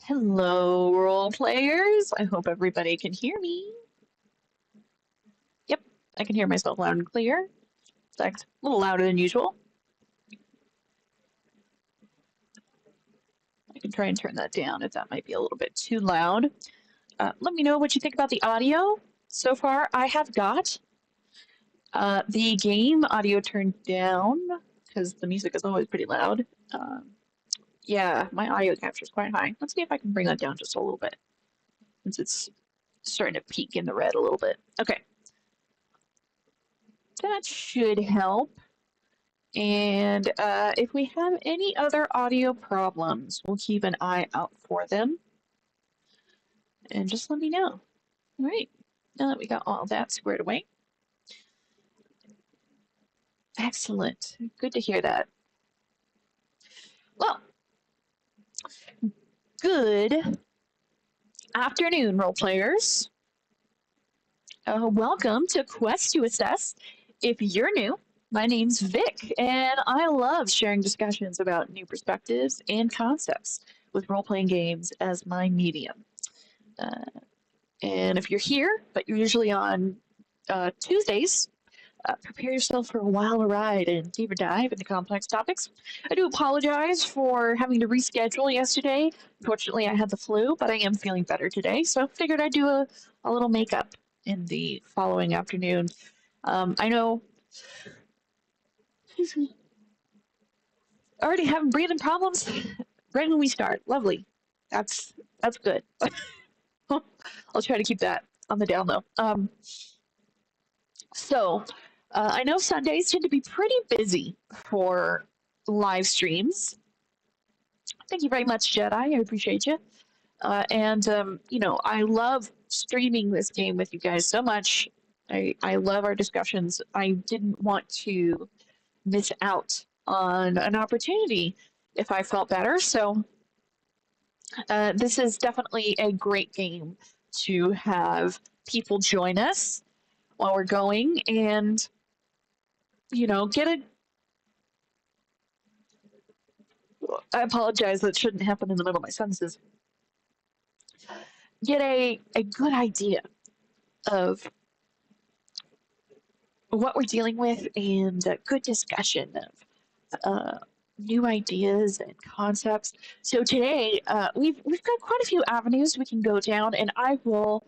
Hello, role players. I hope everybody can hear me. Yep, I can hear myself loud and clear. It's like a little louder than usual. I can try and turn that down if that might be a little bit too loud. Let me know what you think about the audio. So far, I have got the game audio turned down because the music is always pretty loud. Yeah, my audio capture is quite high. Let's see if I can bring that down just a little bit since it's starting to peak in the red a little bit. Okay. That should help. And if we have any other audio problems, we'll keep an eye out for them. And just let me know. All right, now that we got all that squared away. Excellent. Good to hear that. Well, good afternoon, role players. Welcome to Quest to Assess. If you're new, my name's Vic, and I love sharing discussions about new perspectives and concepts with role-playing games as my medium. And if you're here, but you're usually on Tuesdays, prepare yourself for a wild ride and deeper dive into complex topics. I do apologize for having to reschedule yesterday. Unfortunately, I had the flu, but I am feeling better today, so figured I'd do a little makeup in the following afternoon. I know already having breathing problems right when we start. Lovely. That's good. I'll try to keep that on the down low. So I know Sundays tend to be pretty busy for live streams. Thank you very much, Jedi. I appreciate you. And I love streaming this game with you guys so much. I love our discussions. I didn't want to miss out on an opportunity if I felt better. So this is definitely a great game to have people join us while we're going and, get a... I apologize, that shouldn't happen in the middle of my sentences. Get a good idea of what we're dealing with and a good discussion of new ideas and concepts. So today, we've got quite a few avenues we can go down, and I will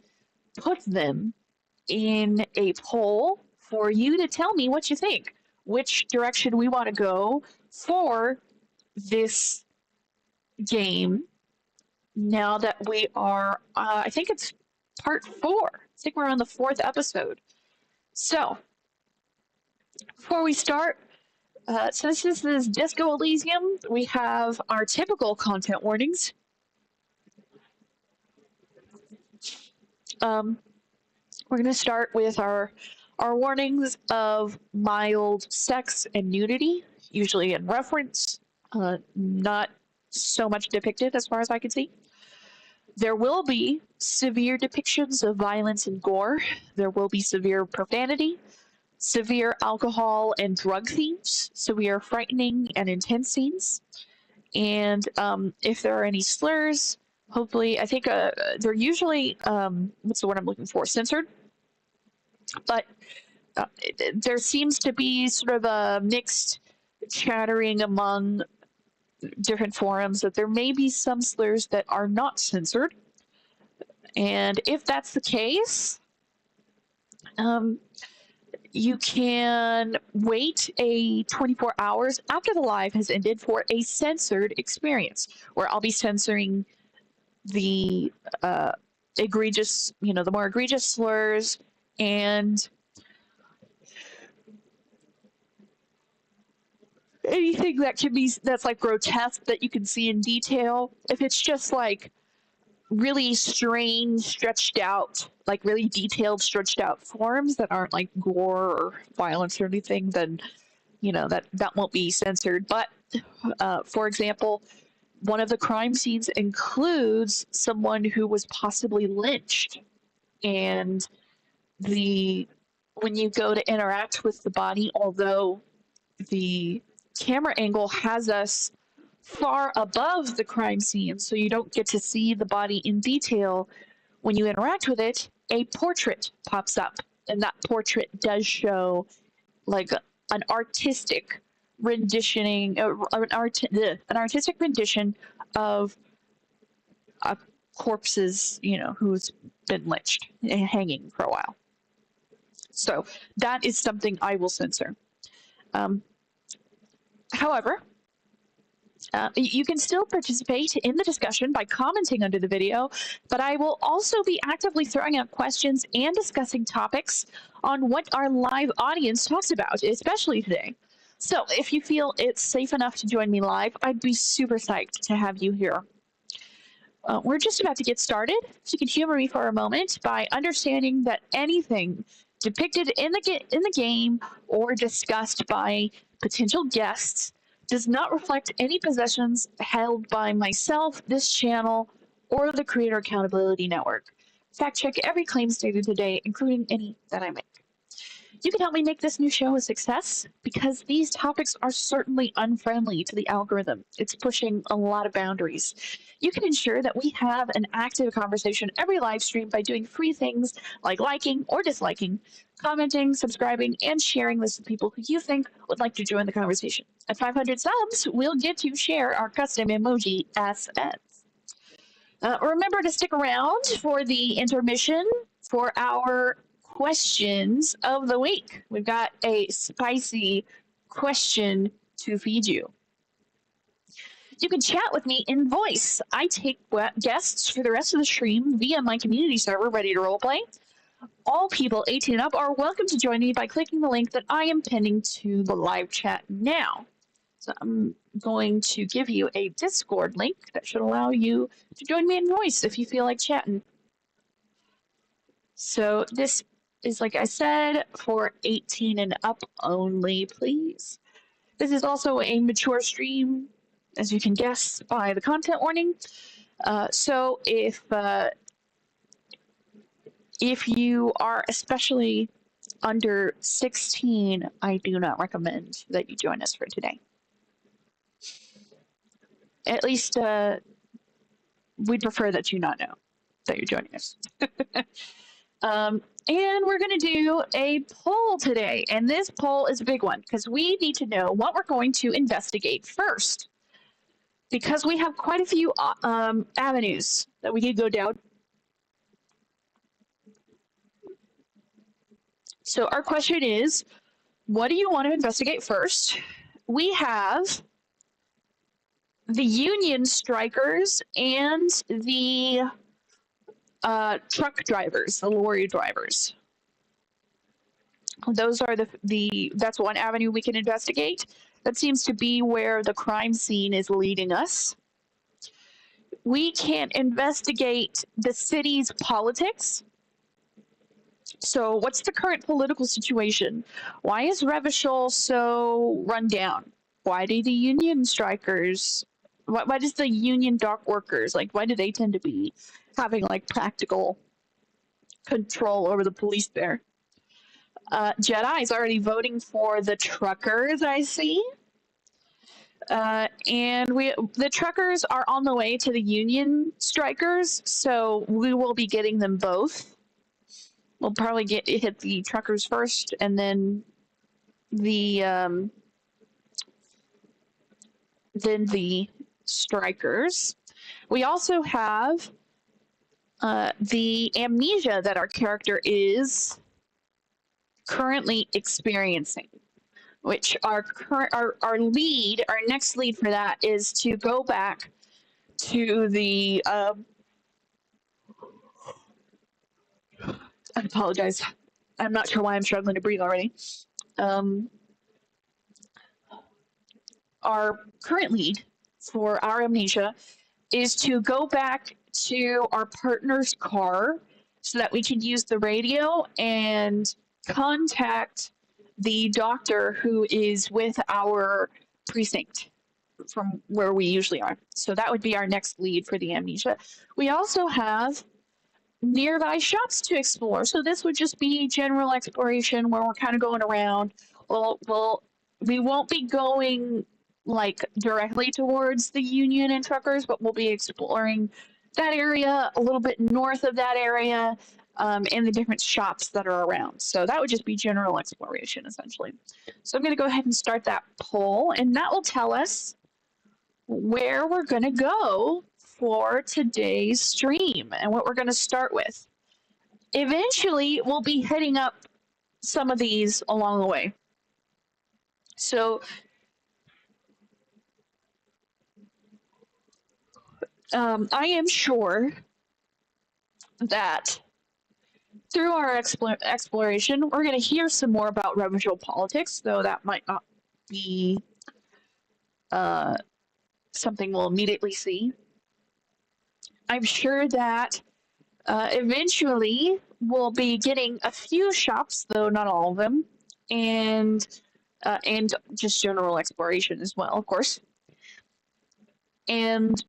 put them in a poll for you to tell me what you think, which direction we want to go for this game. Now that we are, I think it's part 4. I think we're on the 4th episode. So, before we start, since this is Disco Elysium, we have our typical content warnings. We're going to start with our warnings of mild sex and nudity, usually in reference, not so much depicted as far as I can see. There will be severe depictions of violence and gore. There will be severe profanity, severe alcohol and drug themes, severe frightening and intense scenes. And if there are any slurs, hopefully, I think they're usually, what's the word I'm looking for, censored. But there seems to be sort of a mixed chattering among different forums that there may be some slurs that are not censored. And if that's the case, you can wait a 24 hours after the live has ended for a censored experience, where I'll be censoring the egregious, the more egregious slurs and anything that can be, that's like grotesque that you can see in detail. If it's just like really strained, stretched out, like really detailed, stretched out forms that aren't like gore or violence or anything, then, that won't be censored. But, for example, one of the crime scenes includes someone who was possibly lynched. And when you go to interact with the body, although the camera angle has us far above the crime scene, so you don't get to see the body in detail when you interact with it, a portrait pops up. And that portrait does show like an artistic renditioning, an artistic rendition of a corpse's, who's been lynched and hanging for a while. So that is something I will censor. However, you can still participate in the discussion by commenting under the video, but I will also be actively throwing out questions and discussing topics on what our live audience talks about, especially today. So if you feel it's safe enough to join me live, I'd be super psyched to have you here. We're just about to get started, so you can humor me for a moment by understanding that anything depicted in the game or discussed by potential guests does not reflect any possessions held by myself, this channel, or the Creator Accountability Network. Fact check every claim stated today, including any that I make. You can help me make this new show a success because these topics are certainly unfriendly to the algorithm. It's pushing a lot of boundaries. You can ensure that we have an active conversation every live stream by doing free things like liking or disliking, commenting, subscribing, and sharing this with people who you think would like to join the conversation. At 500 subs, we'll get to share our custom emoji assets. Remember to stick around for the intermission for our questions of the week. We've got a spicy question to feed you. You can chat with me in voice. I take guests for the rest of the stream via my community server, Ready to Roleplay. All people 18 and up are welcome to join me by clicking the link that I am pinning to the live chat now. So I'm going to give you a Discord link that should allow you to join me in voice if you feel like chatting. So this is, like I said, for 18 and up only, please. This is also a mature stream, as you can guess by the content warning. So if you are especially under 16, I do not recommend that you join us for today. At least we'd prefer that you not know that you're joining us. And we're going to do a poll today. And this poll is a big one because we need to know what we're going to investigate first. Because we have quite a few avenues that we could go down. So our question is, what do you want to investigate first? We have the union strikers and the truck drivers, the lorry drivers. Those are that's one avenue we can investigate. That seems to be where the crime scene is leading us. We can investigate the city's politics. So what's the current political situation? Why is Revachol so run down? Why do the union strikers, why does the union dock workers, why do they tend to be having practical control over the police there? Jedi's already voting for the truckers, I see. And the truckers are on the way to the union strikers, so we will be getting them both. We'll probably hit the truckers first, and then the strikers. We also have the amnesia that our character is currently experiencing, which our next lead for that is to go back to the I apologize. I'm not sure why I'm struggling to breathe already. Our current lead for our amnesia is to go back to our partner's car so that we can use the radio and contact the doctor who is with our precinct from where we usually are. So that would be our next lead for the amnesia. We also have nearby shops to explore. So this would just be general exploration where we're kind of going around. We won't be going like directly towards the Union and truckers, but we'll be exploring that area, a little bit north of that area, and the different shops that are around. So that would just be general exploration, essentially. So I'm going to go ahead and start that poll, and that will tell us where we're going to go for today's stream and what we're going to start with. Eventually, we'll be hitting up some of these along the way. So I am sure that through our exploration, we're going to hear some more about revisional politics, though that might not be something we'll immediately see. I'm sure that eventually we'll be getting a few shops, though not all of them, and just general exploration as well, of course. And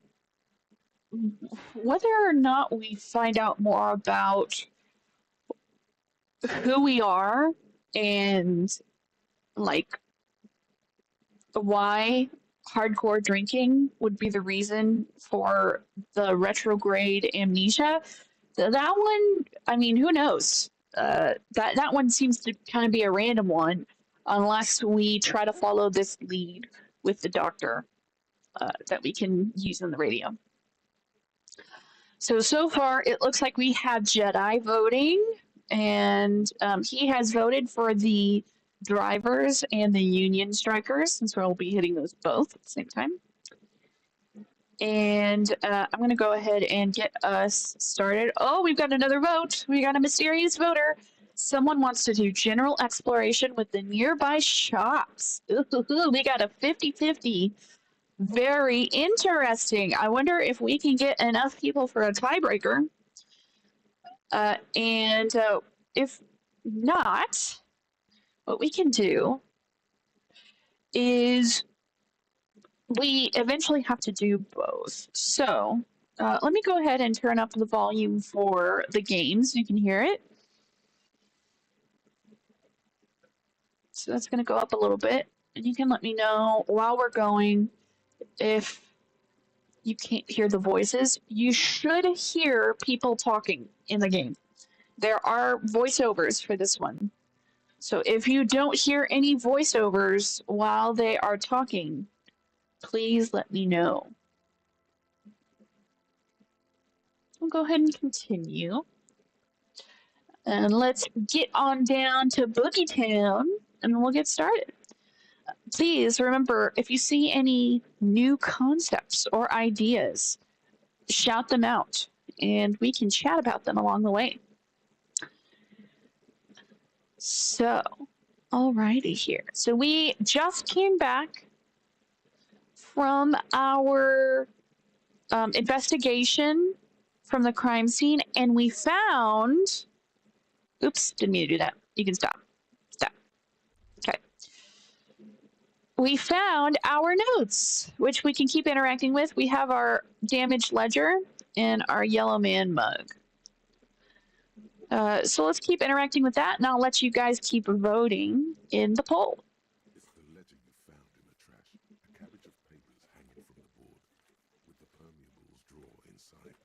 whether or not we find out more about who we are and like why hardcore drinking would be the reason for the retrograde amnesia, that one, I mean, who knows? That one seems to kind of be a random one, unless we try to follow this lead with the doctor that we can use in the radio. So far, it looks like we have Jedi voting, and he has voted for the drivers and the Union strikers, since we'll be hitting those both at the same time. And I'm going to go ahead and get us started. Oh, we've got another vote. We got a mysterious voter. Someone wants to do general exploration with the nearby shops. Ooh, we got a 50-50. Very interesting. I wonder if we can get enough people for a tiebreaker. And if not, what we can do is we eventually have to do both. So let me go ahead and turn up the volume for the games. You can hear it. So that's going to go up a little bit. And you can let me know while we're going if you can't hear the voices. You should hear people talking in the game. There are voiceovers for this one. So if you don't hear any voiceovers while they are talking, please let me know. We'll go ahead and continue. And let's get on down to Boogie Town and we'll get started. Please remember, if you see any new concepts or ideas, shout them out and we can chat about them along the way. So, alrighty here. So we just came back from our investigation from the crime scene, and we found, oops, didn't mean to do that. You can stop. Okay. We found our notes, which we can keep interacting with. We have our damaged ledger and our yellow man mug. So let's keep interacting with that, and I'll let you guys keep voting in the poll. It's the ledger you found in the trash. A cabbage of papers hanging from the board, with the permeables drawer inside.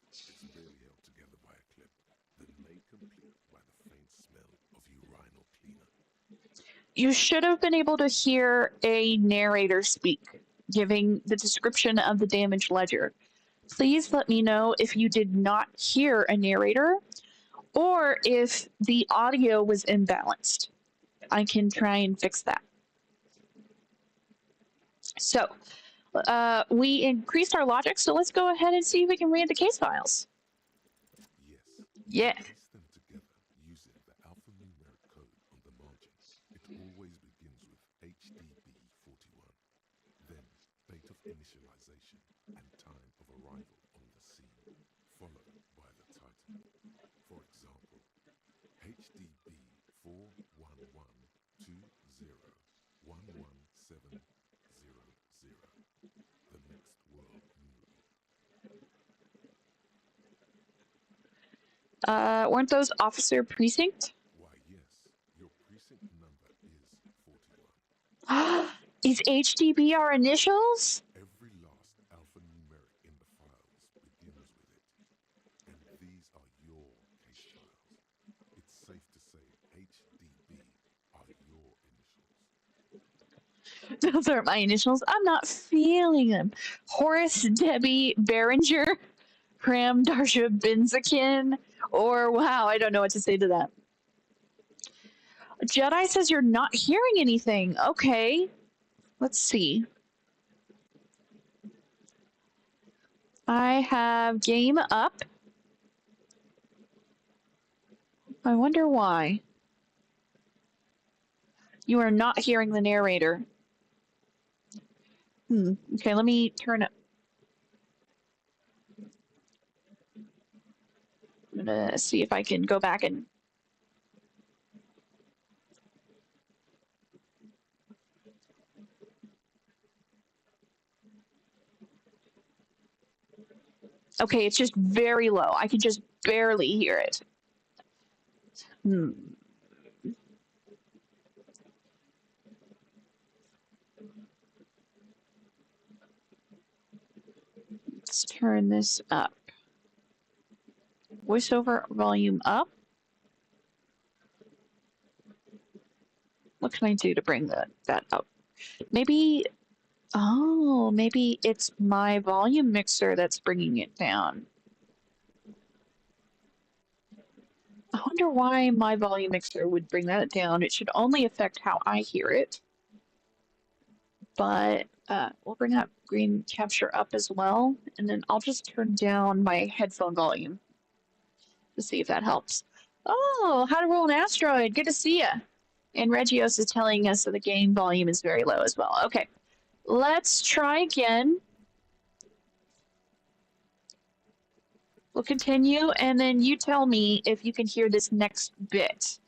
It's barely held together by a clip, then made complete by the faint smell of urinal cleaner. You should have been able to hear a narrator speak, giving the description of the damaged ledger. Please let me know if you did not hear a narrator, or if the audio was imbalanced. I can try and fix that. So, we increased our logic, so let's go ahead and see if we can read the case files. Yes. Yeah. Piece them together using the alphanumeric code on the margin. It always begins with HDB41. Then, date of initialization and time of arrival on the scene, followed by the title. For example, HDB 41120111700, the next world movie. Weren't those Officer Precinct? Why, yes, your precinct number is 41. Is HDB our initials? Every last alphanumeric in the files begins with it. And these are your case files. It's safe to say HDB are your initials. Those aren't my initials. I'm not feeling them. Horace Debbie Behringer, Pram Darsha Benzakin, or wow, I don't know what to say to that. Jedi says you're not hearing anything. Okay. Let's see. I have game up. I wonder why. You are not hearing the narrator. Okay, let me turn it. I'm gonna see if I can go back and. Okay, it's just very low. I can just barely hear it. Let's turn this up. Voiceover volume up. What can I do to bring that up? Maybe, oh, maybe it's my volume mixer that's bringing it down. I wonder why my volume mixer would bring that down. It should only affect how I hear it. But we'll bring that green capture up as well. And then I'll just turn down my headphone volume to see if that helps. Oh, how to roll an asteroid. Good to see you. And Regios is telling us that the game volume is very low as well. Okay, let's try again. We'll continue, and then you tell me if you can hear this next bit.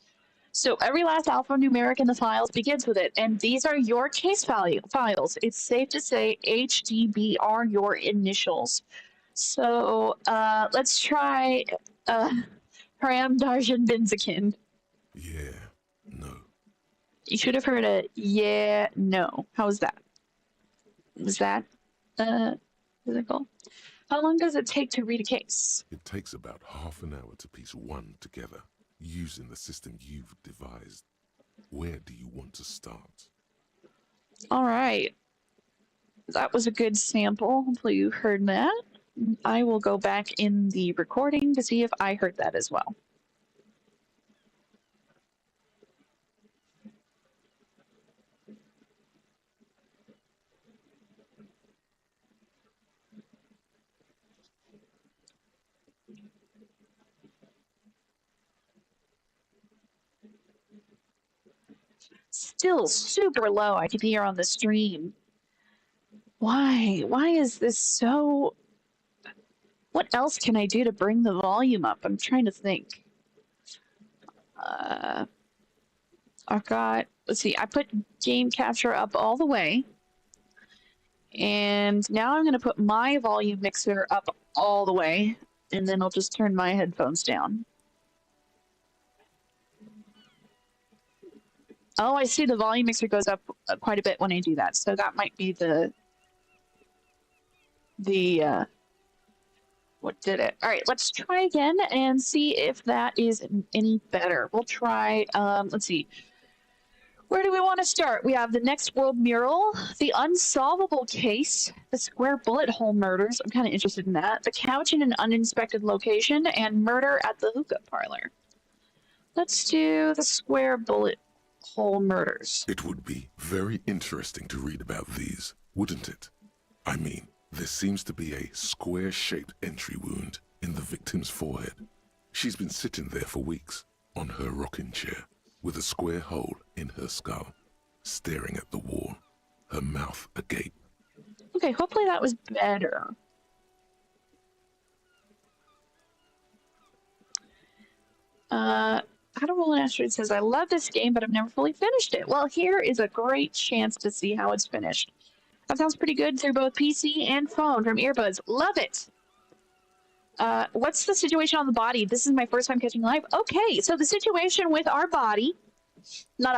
So every last alphanumeric in the files begins with it, and these are your case files. It's safe to say HDB are your initials. So let's try Param Darshan Binzakin. Yeah, no. You should have heard a yeah, no. How was that? Was that physical? How long does it take to read a case? It takes about half an hour to piece one together, using the system you've devised. Where do you want to start? All right. That was a good sample. Hopefully you heard that. I will go back in the recording to see if I heard that as well. Still super low. I can hear on the stream. Why? Why is this so... What else can I do to bring the volume up? I'm trying to think. I've got... Let's see. I put game capture up all the way. And now I'm going to put my volume mixer up all the way. And then I'll just turn my headphones down. Oh, I see the volume mixer goes up quite a bit when I do that. So that might be the what did it? All right, let's try again and see if that is any better. We'll try, let's see. Where do we want to start? We have the Next World Mural, the Unsolvable Case, the Square Bullet Hole Murders. I'm kind of interested in that. The Couch in an Uninspected Location, and Murder at the Hookah Parlor. Let's do the Square Bullet Hole Murders. It would be very interesting to read about these, wouldn't it? I mean, there seems to be a square-shaped entry wound in the victim's forehead. She's been sitting there for weeks, on her rocking chair, with a square hole in her skull, staring at the wall, her mouth agape. Okay, hopefully that was better. How to Roll an Asteroid says, I love this game, but I've never fully finished it. Well, here is a great chance to see how it's finished. That sounds pretty good through both PC and phone from earbuds. Love it. What's the situation on the body? This is my first time catching live. Okay, so the situation with our body, not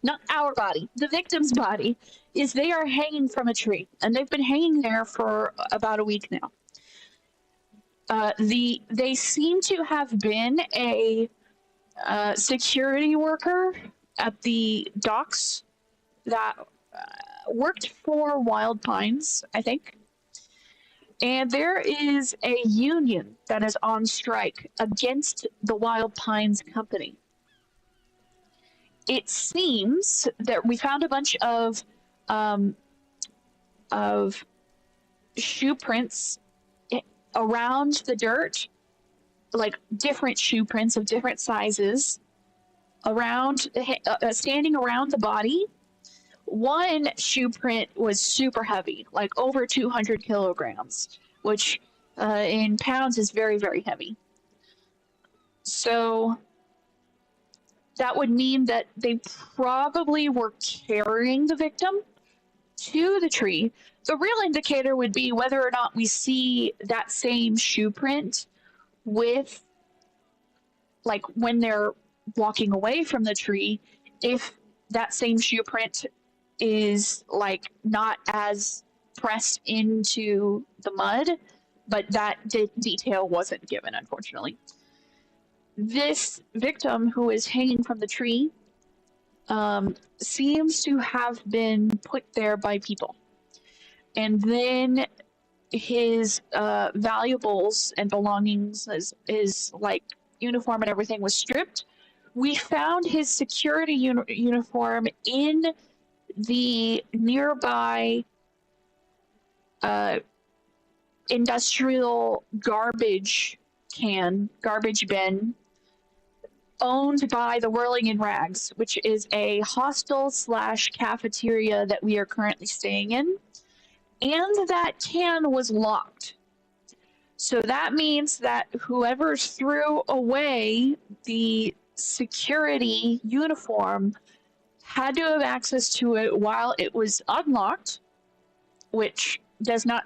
not our body, the victim's body, is they are hanging from a tree, and they've been hanging there for about a week now. They seem to have been a security worker at the docks that worked for Wild Pines, I think. And there is a union that is on strike against the Wild Pines company. It seems that we found a bunch of shoe prints around the dirt, like different shoe prints of different sizes, around standing around the body. One shoe print was super heavy, like over 200 kilograms, which in pounds is very, very heavy. So that would mean that they probably were carrying the victim to the tree. The real indicator would be whether or not we see that same shoe print with, like, when they're walking away from the tree, if that same shoe print is like not as pressed into the mud, but that detail wasn't given, unfortunately. This victim who is hanging from the tree seems to have been put there by people, and then his valuables and belongings, his like uniform and everything, was stripped. We found his security uniform in the nearby industrial garbage bin owned by the Whirling in Rags, which is a hostel / cafeteria that we are currently staying in. And that can was locked. So that means that whoever threw away the security uniform had to have access to it while it was unlocked, which does not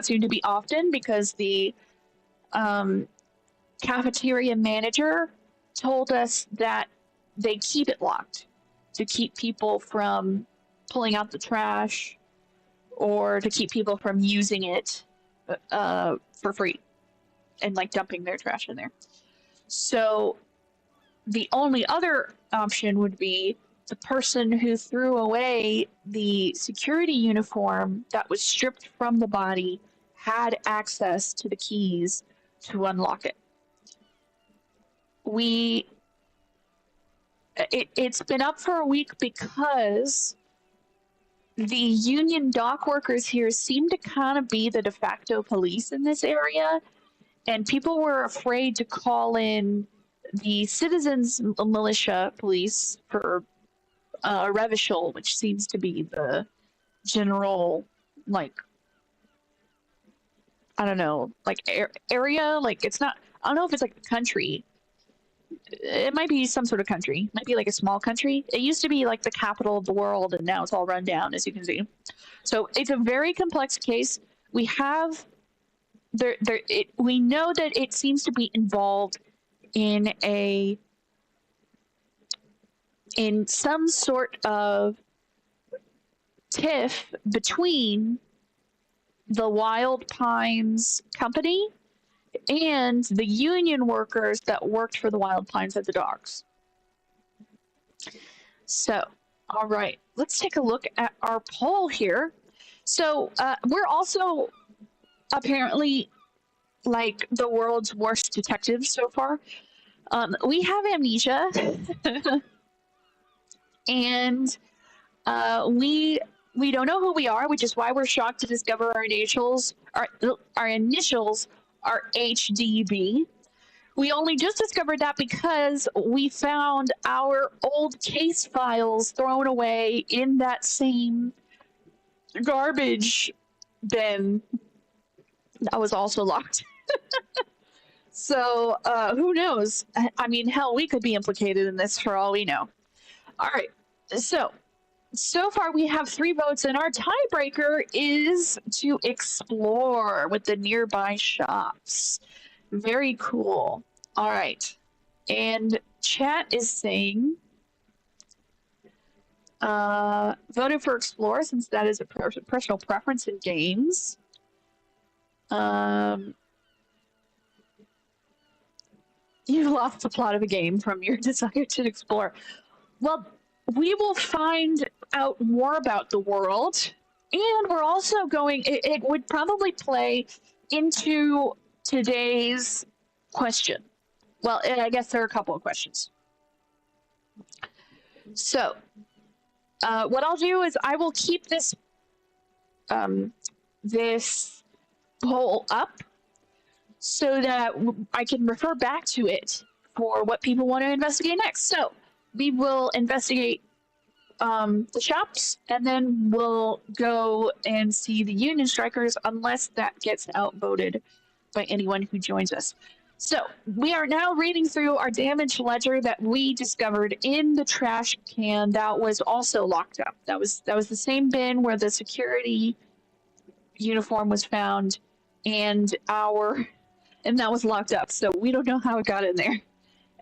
seem to be often, because the cafeteria manager told us that they keep it locked to keep people from pulling out the trash or to keep people from using it for free and like dumping their trash in there. So the only other option would be the person who threw away the security uniform that was stripped from the body had access to the keys to unlock it. It's been up for a week because the union dock workers here seem to kind of be the de facto police in this area, and people were afraid to call in the citizens militia police for Revishal, which seems to be the general, like, I don't know, like area. Like, it's not, I don't know if it's like a country. It might be some sort of country. It might be like a small country. It used to be like the capital of the world, and now it's all run down, as you can see. So it's a very complex case. We have we know that it seems to be involved in some sort of tiff between the Wild Pines company and the union workers that worked for the Wild Pines at the docks. So, all right, let's take a look at our poll here. So we're also apparently like the world's worst detectives so far. We have amnesia, and we don't know who we are, which is why we're shocked to discover our initials. Our initials are HDB. We only just discovered that because we found our old case files thrown away in that same garbage bin that was also locked. So who knows? I mean, hell, we could be implicated in this for all we know. All right, so far we have 3 votes, and our tiebreaker is to explore with the nearby shops. Very cool. All right, and chat is saying Voted for explore since that is a personal preference in games. You lost the plot of a game from your desire to explore. Well, we will find out more about the world, and we're also going. It would probably play into today's question. Well, I guess there are a couple of questions. So, what I'll do is I will keep this this poll up so that I can refer back to it for what people want to investigate next. So we will investigate the shops, and then we'll go and see the Union Strikers unless that gets outvoted by anyone who joins us. So we are now reading through our damage ledger that we discovered in the trash can that was also locked up. That was the same bin where the security uniform was found, and that was locked up. So we don't know how it got in there.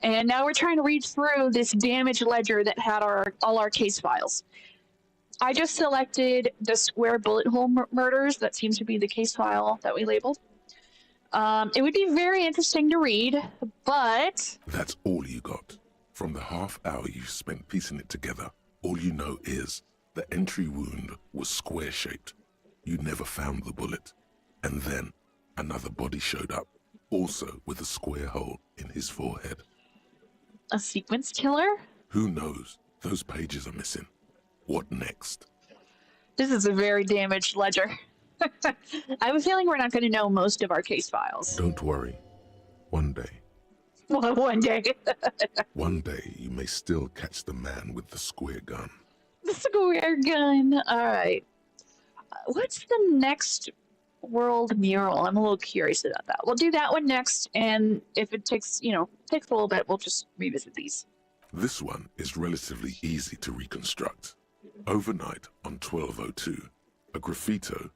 And now we're trying to read through this damage ledger that had all our case files. I just selected the square bullet hole murders. That seems to be the case file that we labeled. It would be very interesting to read, but... That's all you got. From the half hour you spent piecing it together, all you know is the entry wound was square-shaped. You never found the bullet. And then another body showed up, also with a square hole in his forehead. A sequence killer? Who knows? Those pages are missing. What next? This is a very damaged ledger. I have a feeling we're not going to know most of our case files. Don't worry. One day. Well, one day. One day you may still catch the man with the square gun. The square gun. All right. What's the next world mural? I'm a little curious about that. We'll do that one next, and if it takes a little bit, we'll just revisit these. This one is relatively easy to reconstruct. Overnight on 1202, a graffito,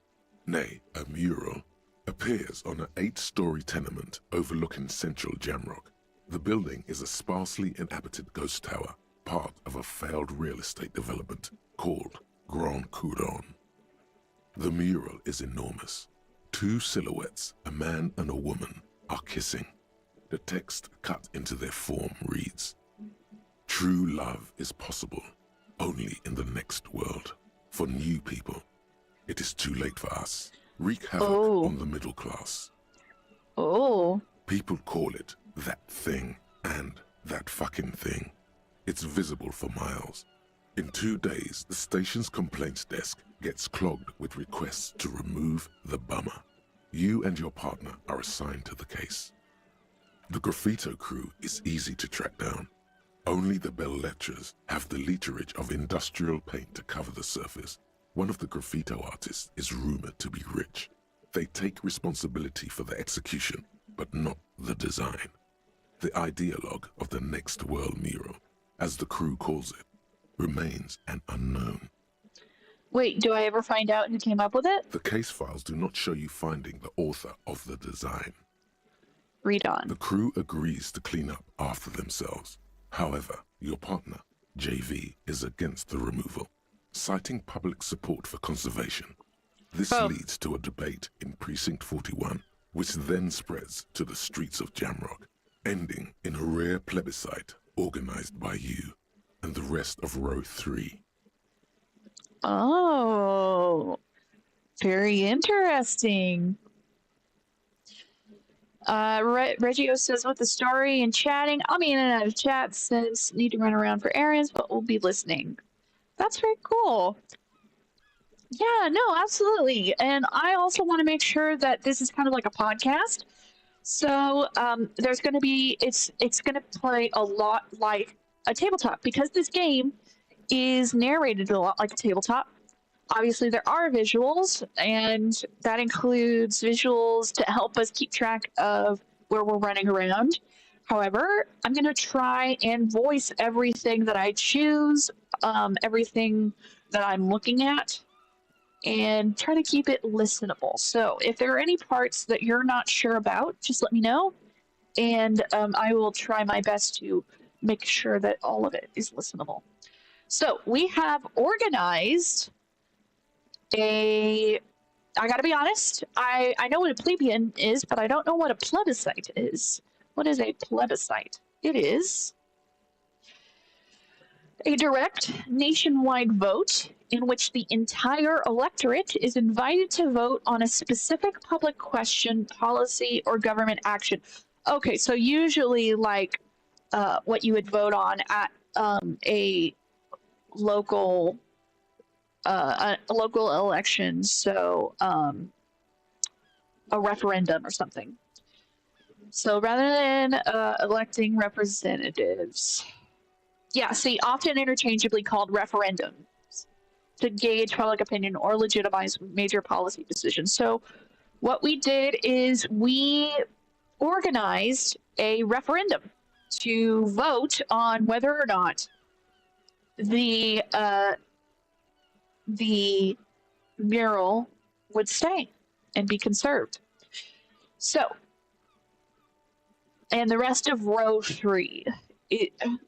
nay, a mural, appears on an 8-story tenement overlooking central Jamrock. The building is a sparsely inhabited ghost tower, part of a failed real estate development called Grand Couronne. The mural is enormous. 2 silhouettes, a man and a woman, are kissing. The text cut into their form reads, "True love is possible only in the next world. For new people, it is too late for us. Wreak havoc on the middle class." Oh. People call it that thing and that fucking thing. It's visible for miles. In 2 days, the station's complaints desk gets clogged with requests to remove the bummer. You and your partner are assigned to the case. The graffito crew is easy to track down. Only the bell lectures have the literage of industrial paint to cover the surface. One of the graffito artists is rumored to be rich. They take responsibility for the execution, but not the design. The ideologue of the next world mural, as the crew calls it, remains an unknown. Wait, do I ever find out who came up with it? The case files do not show you finding the author of the design. Read on. The crew agrees to clean up after themselves. However, your partner, JV, is against the removal, citing public support for conservation. This leads to a debate in Precinct 41, which then spreads to the streets of Jamrock, ending in a rare plebiscite organized by you and the rest of Row 3. Oh, very interesting. Reggio says, with the story and chatting, I'll be in and out of chat since need to run around for errands, but we'll be listening. That's very cool. Yeah, no, absolutely. And I also want to make sure that this is kind of like a podcast. So there's going to be, it's going to play a lot like a tabletop, because this game is narrated a lot like a tabletop. Obviously, there are visuals, and that includes visuals to help us keep track of where we're running around. However, I'm going to try and voice everything that I choose, everything that I'm looking at, and try to keep it listenable. So if there are any parts that you're not sure about, just let me know, and I will try my best to make sure that all of it is listenable. So we have organized I gotta be honest, I know what a plebeian is, but I don't know what a plebiscite is. What is a plebiscite? It is a direct nationwide vote in which the entire electorate is invited to vote on a specific public question, policy, or government action. Okay, so usually like what you would vote on at a local a local election, so a referendum or something. So rather than electing representatives, yeah, see, often interchangeably called referendums to gauge public opinion or legitimize major policy decisions. So what we did is we organized a referendum to vote on whether or not the mural would stay and be conserved. So, and the rest of row 3.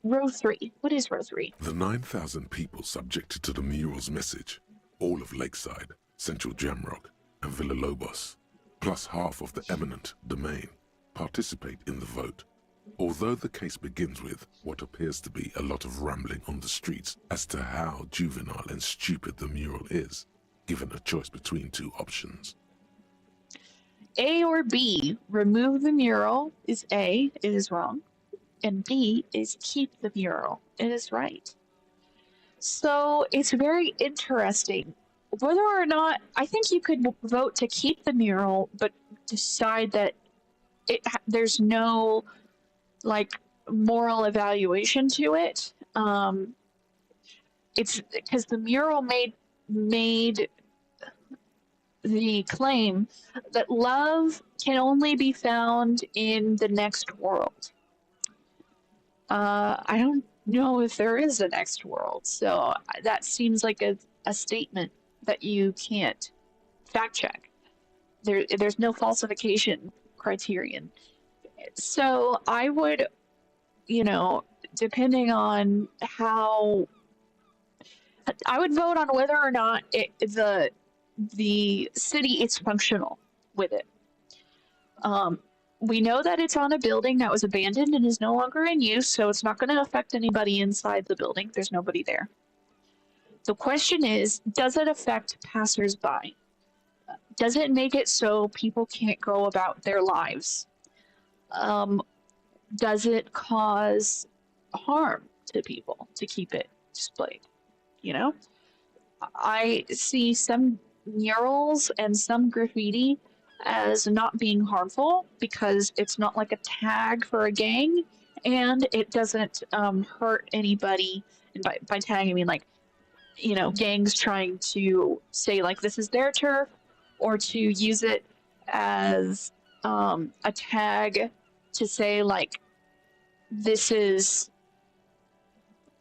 Row 3. What is row 3? The 9,000 people subjected to the mural's message, all of Lakeside, Central Jamrock, and Villalobos, plus half of the eminent domain, participate in the vote. Although the case begins with what appears to be a lot of rambling on the streets as to how juvenile and stupid the mural is, given a choice between two options. A or B, remove the mural is A, it is wrong. And B is keep the mural, it is right. So it's very interesting. Whether or not, I think you could vote to keep the mural, but decide that there's no like moral evaluation to it. It's because the mural made the claim that love can only be found in the next world. I don't know if there is a next world, so that seems like a statement that you can't fact check. There's no falsification criterion. So I would, depending on how, I would vote on whether or not the city is functional with it. We know that it's on a building that was abandoned and is no longer in use, so it's not going to affect anybody inside the building. There's nobody there. The question is, does it affect passersby? Does it make it so people can't go about their lives? Does it cause harm to people to keep it displayed? I see some murals and some graffiti as not being harmful because it's not like a tag for a gang and it doesn't hurt anybody. And by tag, I mean like, gangs trying to say like this is their turf or to use it as a tag to say like this is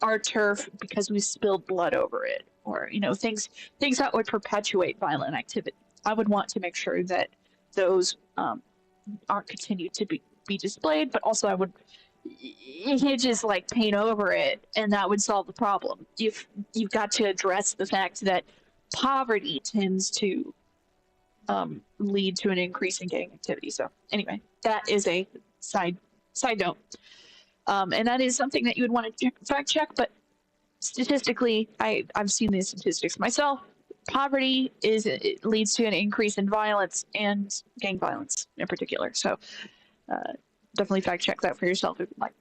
our turf because we spilled blood over it, or things that would perpetuate violent activity. I would want to make sure that those aren't continued to be displayed, but also I would you can't just like paint over it and that would solve the problem. You've got to address the fact that poverty tends to lead to an increase in gang activity. So anyway, that is a side note. And that is something that you would want to fact check, but statistically, I've seen these statistics myself. Poverty it leads to an increase in violence and gang violence in particular. So definitely fact check that for yourself if you'd like.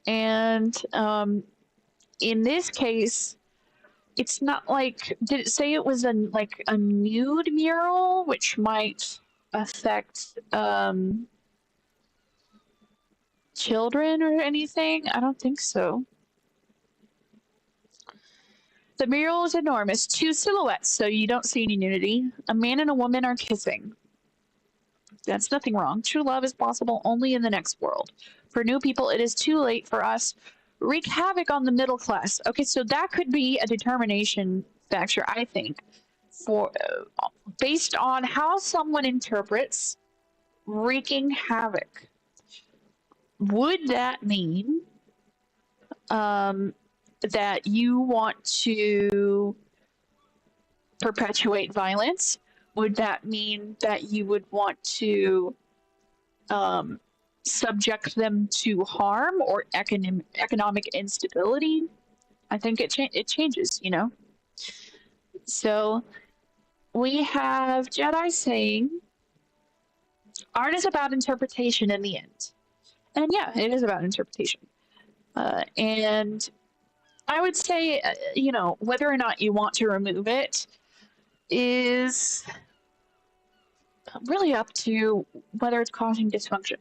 And in this case, it's not like, did it say it was a nude mural, which might affect children or anything? I don't think so. The mural is enormous. 2 silhouettes, so you don't see any nudity. A man and a woman are kissing. That's nothing wrong. True love is possible only in the next world. For new people, it is too late for us. Wreak havoc on the middle class. Okay, so that could be a determination factor, I think, for based on how someone interprets wreaking havoc. Would that mean that you want to perpetuate violence? Would that mean that you would want to subject them to harm or economic instability? I think it changes, you know? So we have Jedi saying, art is about interpretation in the end. And yeah, it is about interpretation. And I would say, you know, whether or not you want to remove it is really up to whether it's causing dysfunction.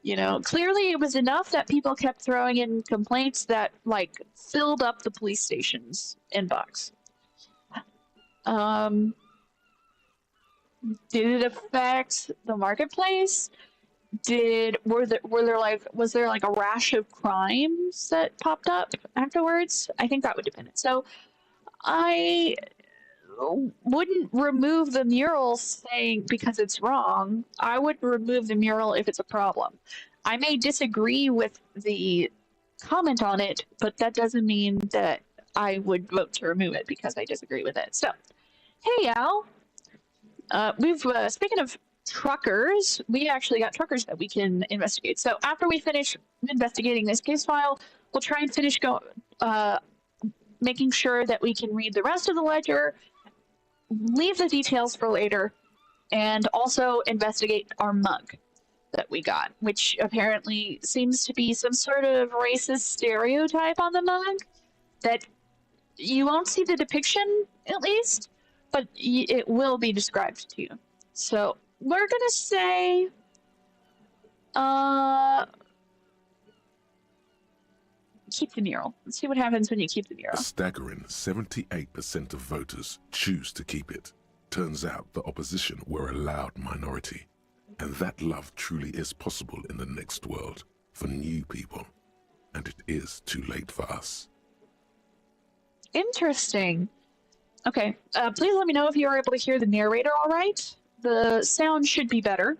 You know, clearly it was enough that people kept throwing in complaints that, like, filled up the police station's inbox. Did it affect the marketplace? Was there like a rash of crimes that popped up afterwards? I think that would depend. So I wouldn't remove the mural saying because it's wrong. I would remove the mural if it's a problem. I may disagree with the comment on it, but that doesn't mean that I would vote to remove it because I disagree with it. So, hey Al, we've speaking of truckers, we actually got truckers that we can investigate. So after we finish investigating this case file, we'll try and finish making sure that we can read the rest of the ledger, leave the details for later, and also investigate our mug that we got, which apparently seems to be some sort of racist stereotype on the mug that you won't see the depiction, at least, but it will be described to you. So we're gonna say, keep the mural. Let's see what happens when you keep the mural. A staggering 78% of voters choose to keep it. Turns out the opposition were a loud minority. And that love truly is possible in the next world for new people. And it is too late for us. Interesting. Okay, please let me know if you are able to hear the narrator all right. The sound should be better.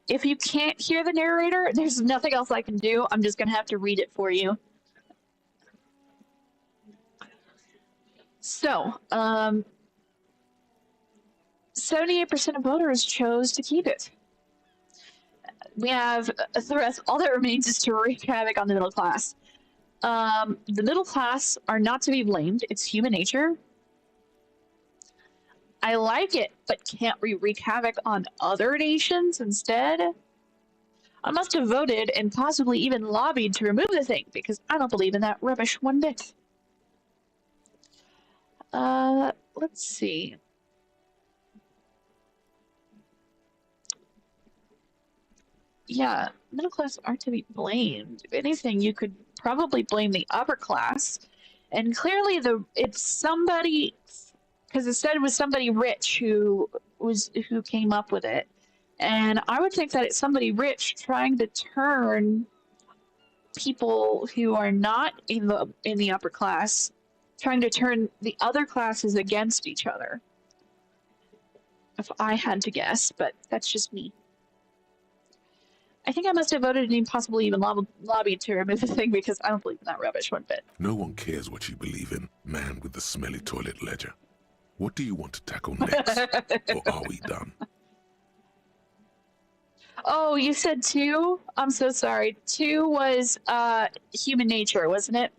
If you can't hear the narrator, there's nothing else I can do. I'm just going to have to read it for you. So, 78% of voters chose to keep it. We have the rest, all that remains is to wreak havoc on the middle class. The middle class are not to be blamed. It's human nature. I like it, but can't we wreak havoc on other nations instead? I must have voted and possibly even lobbied to remove the thing because I don't believe in that rubbish one bit. Let's see. Yeah, middle class aren't to be blamed. If anything, you could probably blame the upper class. And clearly it's somebody, because it said it was somebody rich who came up with it. And I would think that it's somebody rich trying to turn people who are not in the upper class, trying to turn the other classes against each other. If I had to guess, but that's just me. I think I must have voted and possibly even lobbied to remove the thing because I don't believe in that rubbish one bit. No one cares what you believe in, man with the smelly toilet ledger. What do you want to tackle next? Or are we done? Oh, you said 2? I'm so sorry. 2 was human nature, wasn't it?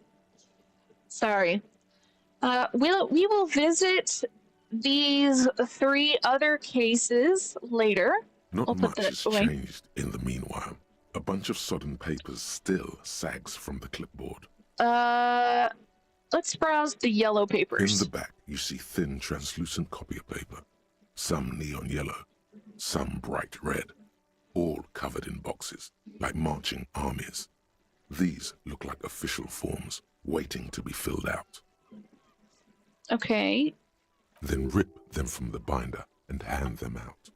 Sorry. We will visit these 3 other cases later. Not much has changed in the meanwhile. A bunch of sodden papers still sags from the clipboard. Let's browse the yellow papers. In the back, you see thin, translucent copier paper. Some neon yellow, some bright red, all covered in boxes, like marching armies. These look like official forms, waiting to be filled out. Okay. Then rip them from the binder and hand them out,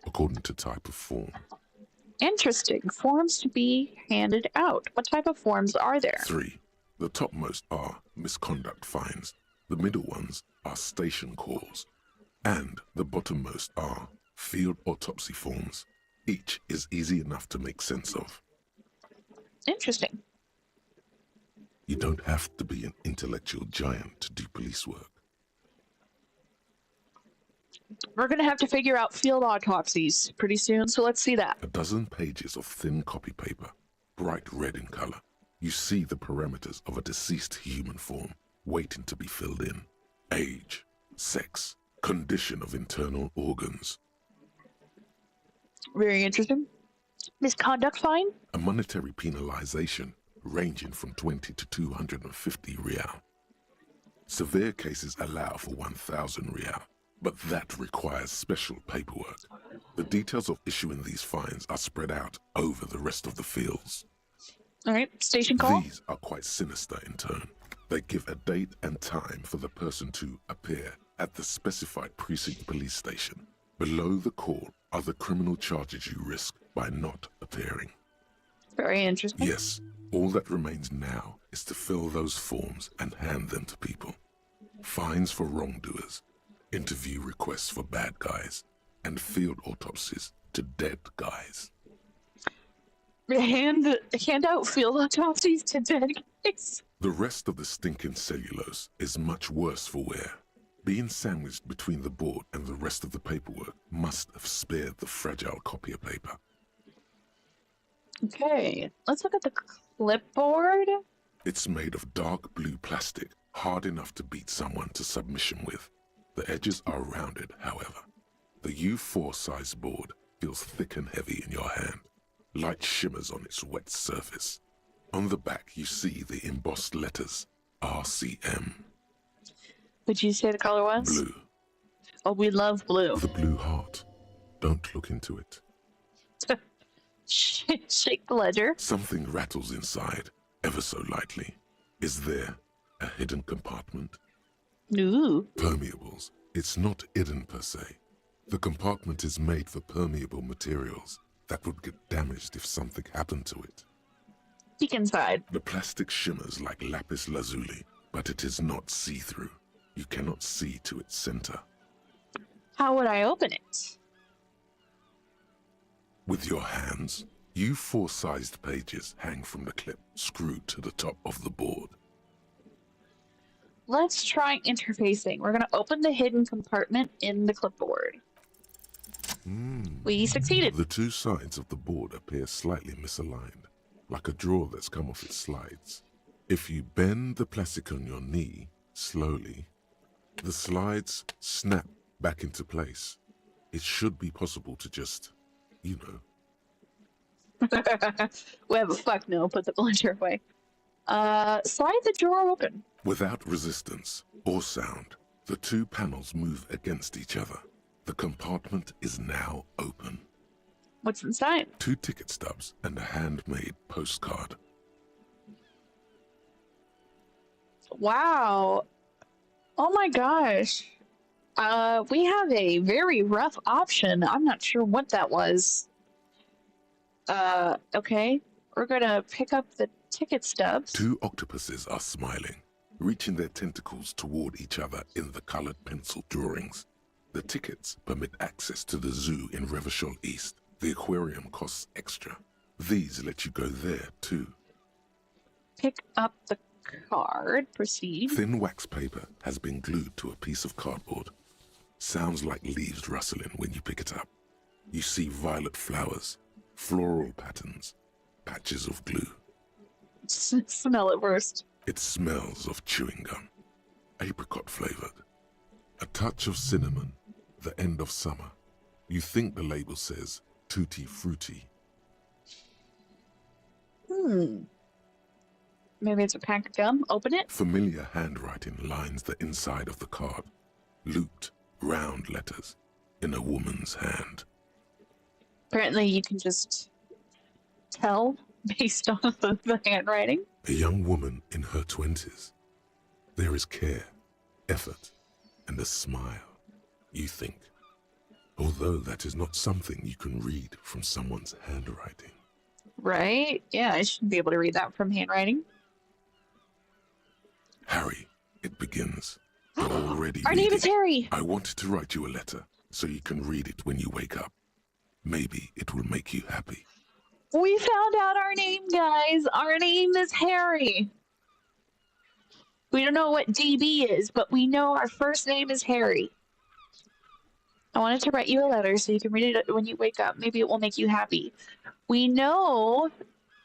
according to type of form. Interesting. Forms to be handed out. What type of forms are there? 3. The topmost are misconduct fines. The middle ones are station calls. And the bottommost are field autopsy forms. Each is easy enough to make sense of. Interesting. You don't have to be an intellectual giant to do police work. We're going to have to figure out field autopsies pretty soon, so let's see that. A dozen pages of thin copy paper, bright red in color. You see the parameters of a deceased human form waiting to be filled in. Age, sex, condition of internal organs. Very interesting. Misconduct fine? A monetary penalization ranging from 20 to 250 real. Severe cases allow for 1,000 real, but that requires special paperwork. The details of issuing these fines are spread out over the rest of the fields. All right, station call. These are quite sinister in turn. They give a date and time for the person to appear at the specified precinct police station. Below the call are the criminal charges you risk by not appearing. Very interesting. Yes, all that remains now is to fill those forms and hand them to people. Fines for wrongdoers, interview requests for bad guys, and field autopsies to dead guys. Hand out field autopsies to dead guys. The rest of the stinking cellulose is much worse for wear. Being sandwiched between the board and the rest of the paperwork must have spared the fragile copier paper. Okay, let's look at the clipboard. It's made of dark blue plastic, hard enough to beat someone to submission with. The edges are rounded, however. The U4 size board feels thick and heavy in your hand. Light shimmers on its wet surface. On the back, you see the embossed letters, RCM. Would you say the color was? Blue. Oh, we love blue. The blue heart. Don't look into it. Shake the ledger. Something rattles inside, ever so lightly. Is there a hidden compartment? Ooh. Permeables. It's not hidden per se. The compartment is made for permeable materials that would get damaged if something happened to it. Peek inside. The plastic shimmers like lapis lazuli, but it is not see-through. You cannot see to its center. How would I open it? With your hands, U4-sized pages hang from the clip screwed to the top of the board. Let's try interfacing. We're going to open the hidden compartment in the clipboard. We succeeded. The two sides of the board appear slightly misaligned, like a drawer that's come off its slides. If you bend the plastic on your knee slowly, the slides snap back into place. It should be possible to just, you know. Well, fuck no, put the blender away. Slide the drawer open. Without resistance or sound, the two panels move against each other. The compartment is now open. What's inside? 2 ticket stubs and a handmade postcard. Wow. Oh my gosh. We have a very rough option. I'm not sure what that was. Okay. We're gonna pick up the ticket stubs. 2 octopuses are smiling, reaching their tentacles toward each other in the colored pencil drawings. The tickets permit access to the zoo in Revachol East. The aquarium costs extra. These let you go there, too. Pick up the card. Proceed. Thin wax paper has been glued to a piece of cardboard. Sounds like leaves rustling when you pick it up. You see violet flowers, floral patterns, patches of glue. Smell it first. It smells of chewing gum, apricot flavored. A touch of cinnamon, the end of summer. You think the label says tutti frutti. Maybe it's a pack of gum. Open it. Familiar handwriting lines the inside of the card. Looped, round letters in a woman's hand. Apparently you can just tell based on the handwriting. A young woman in her 20s. There is care, effort, and a smile, you think. Although that is not something you can read from someone's handwriting. Right? Yeah, I should be able to read that from handwriting. Harry, it begins. You're already Our name reading. is Harry. I wanted to write you a letter so you can read it when you wake up. Maybe it will make you happy. We found out our name, guys. Our name is Harry. We don't know what DB is, but we know our first name is Harry. I wanted to write you a letter so you can read it when you wake up. Maybe it will make you happy. We know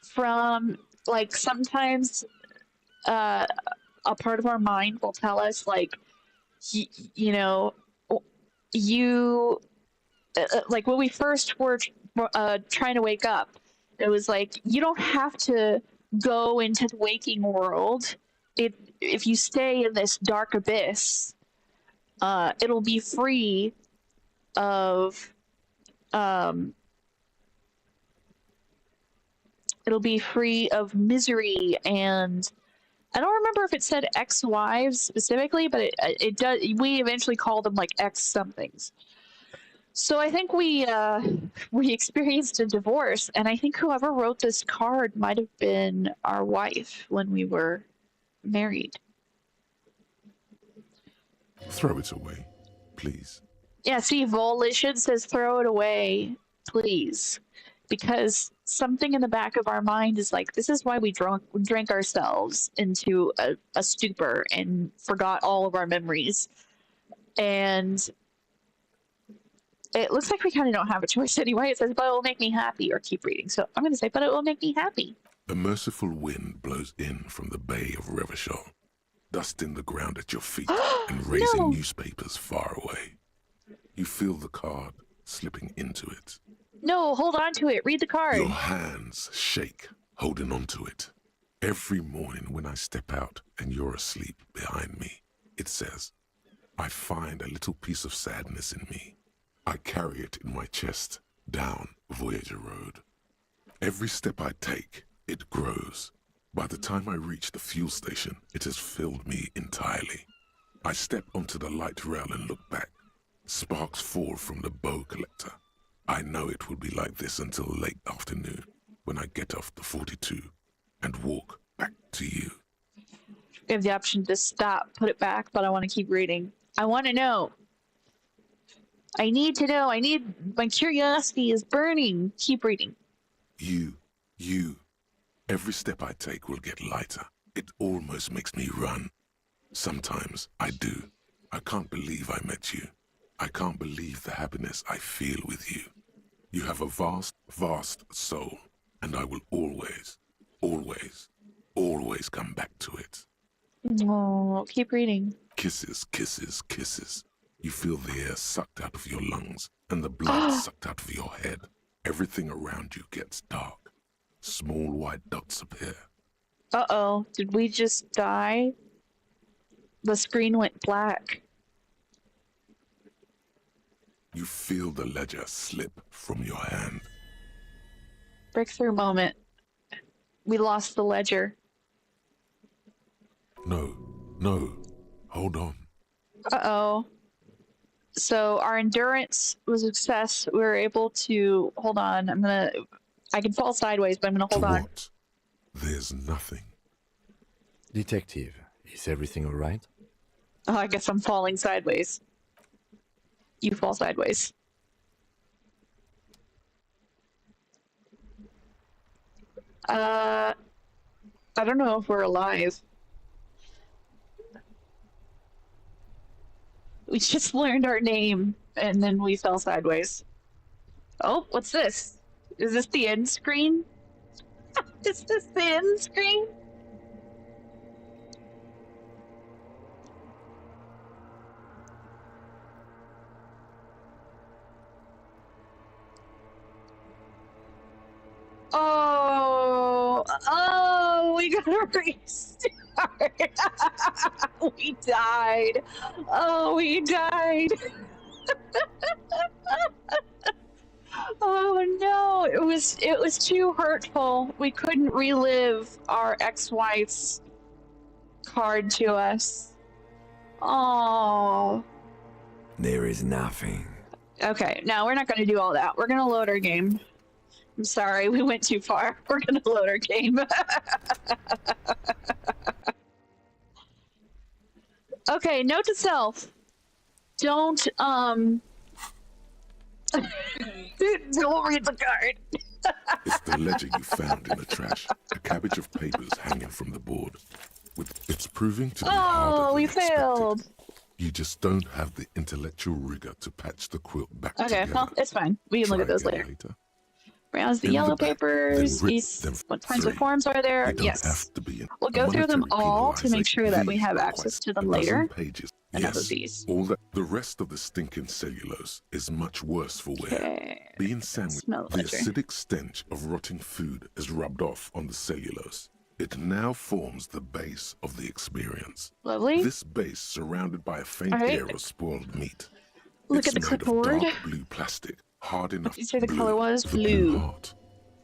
from, like, sometimes a part of our mind will tell us, like, you know, you, like, when we first were trying to wake up, it was like, you don't have to go into the waking world. If you stay in this dark abyss, it'll be free of it'll be free of misery. And I don't remember if it said ex-wives specifically, but it does. We eventually call them like ex somethings. So I think we experienced a divorce, and I think whoever wrote this card might have been our wife when we were married. Throw it away, please. Yeah, see, Volition says throw it away, please. Because something in the back of our mind is like, this is why we drank ourselves into a stupor and forgot all of our memories. And it looks like we kind of don't have a choice anyway. It says, but it will make me happy, or keep reading. So I'm going to say, but it will make me happy. A merciful wind blows in from the bay of Revachol, dusting the ground at your feet and raising newspapers far away. You feel the card slipping into it. No, hold on to it. Read the card. Your hands shake, holding on to it. Every morning when I step out and you're asleep behind me, it says, I find a little piece of sadness in me. I carry it in my chest down Voyager Road. Every step I take, it grows. By the time I reach the fuel station, it has filled me entirely. I step onto the light rail and look back. Sparks fall from the bow collector. I know it will be like this until late afternoon when I get off the 42 and walk back to you. We have the option to stop, put it back, but I want to keep reading. I want to know. I need to know. My curiosity is burning. Keep reading. You. Every step I take will get lighter. It almost makes me run. Sometimes I do. I can't believe I met you. I can't believe the happiness I feel with you. You have a vast, vast soul, and I will always, always, always come back to it. Oh, keep reading. Kisses, kisses, kisses. You feel the air sucked out of your lungs and the blood sucked out of your head. Everything around you gets dark. Small white dots appear. Uh-oh. Did we just die? The screen went black. You feel the ledger slip from your hand. Breakthrough moment. We lost the ledger. No. Hold on. Uh-oh. So our endurance was a success. We were able to... Hold on. I can fall sideways, but I'm going to hold on. What? There's nothing. Detective, is everything all right? Oh, I guess I'm falling sideways. You fall sideways. I don't know if we're alive. We just learned our name, and then we fell sideways. Oh, what's this? Is this the end screen? Is this the end screen? Oh, we gotta restart. We died. Oh, we died. Oh no, it was too hurtful. We couldn't relive our ex-wife's card to us. Oh. There is nothing. Okay, now we're not going to do all that. We're going to load our game. I'm sorry, we went too far. We're going to load our game. Okay, note to self. Don't read the card. It's the ledger you found in the trash. A cabbage of papers hanging from the board. It's proving to be Oh, harder we than expected. failed. You just don't have the intellectual rigor to patch the quilt back Okay, together. well, it's fine. We can look Try at those again later. Browse the In yellow back, papers. then rip them What kinds of three. forms are there? They don't Yes. have to be in We'll a go through them monetary all to make penalization. sure that we These have are access quite to them a dozen later. pages. Enough Yes, of these. all that. The rest of the stinking cellulose is much worse for wear. Okay. Being sandwiched, Smell the ledger. acidic stench of rotting food is rubbed off on the cellulose. It now forms the base of the experience. Lovely. This base, surrounded by a faint All right. air of spoiled meat. Look It's at the made of clipboard. dark blue plastic, hard enough. Did you say the color was? The Blue. heart.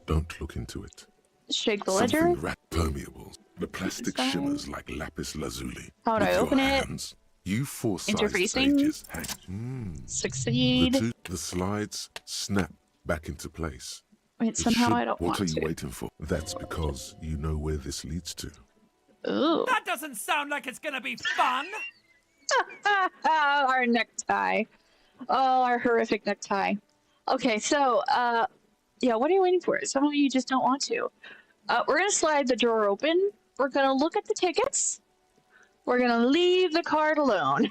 Don't look into it. Shake the ledger. Something permeable. The plastic Inside. shimmers like lapis lazuli. How would With I your open it? hands, you four-sized Interfacing. pages hang. Succeed. The slides snap back into place. Wait, It somehow should- I don't What want are you to. waiting for? That's because you know where this leads to. Ooh. That doesn't sound like it's gonna be fun. Our necktie. Oh, our horrific necktie. Okay, so, yeah, what are you waiting for? Some of you just don't want to. We're going to slide the drawer open. We're going to look at the tickets. We're going to leave the card alone.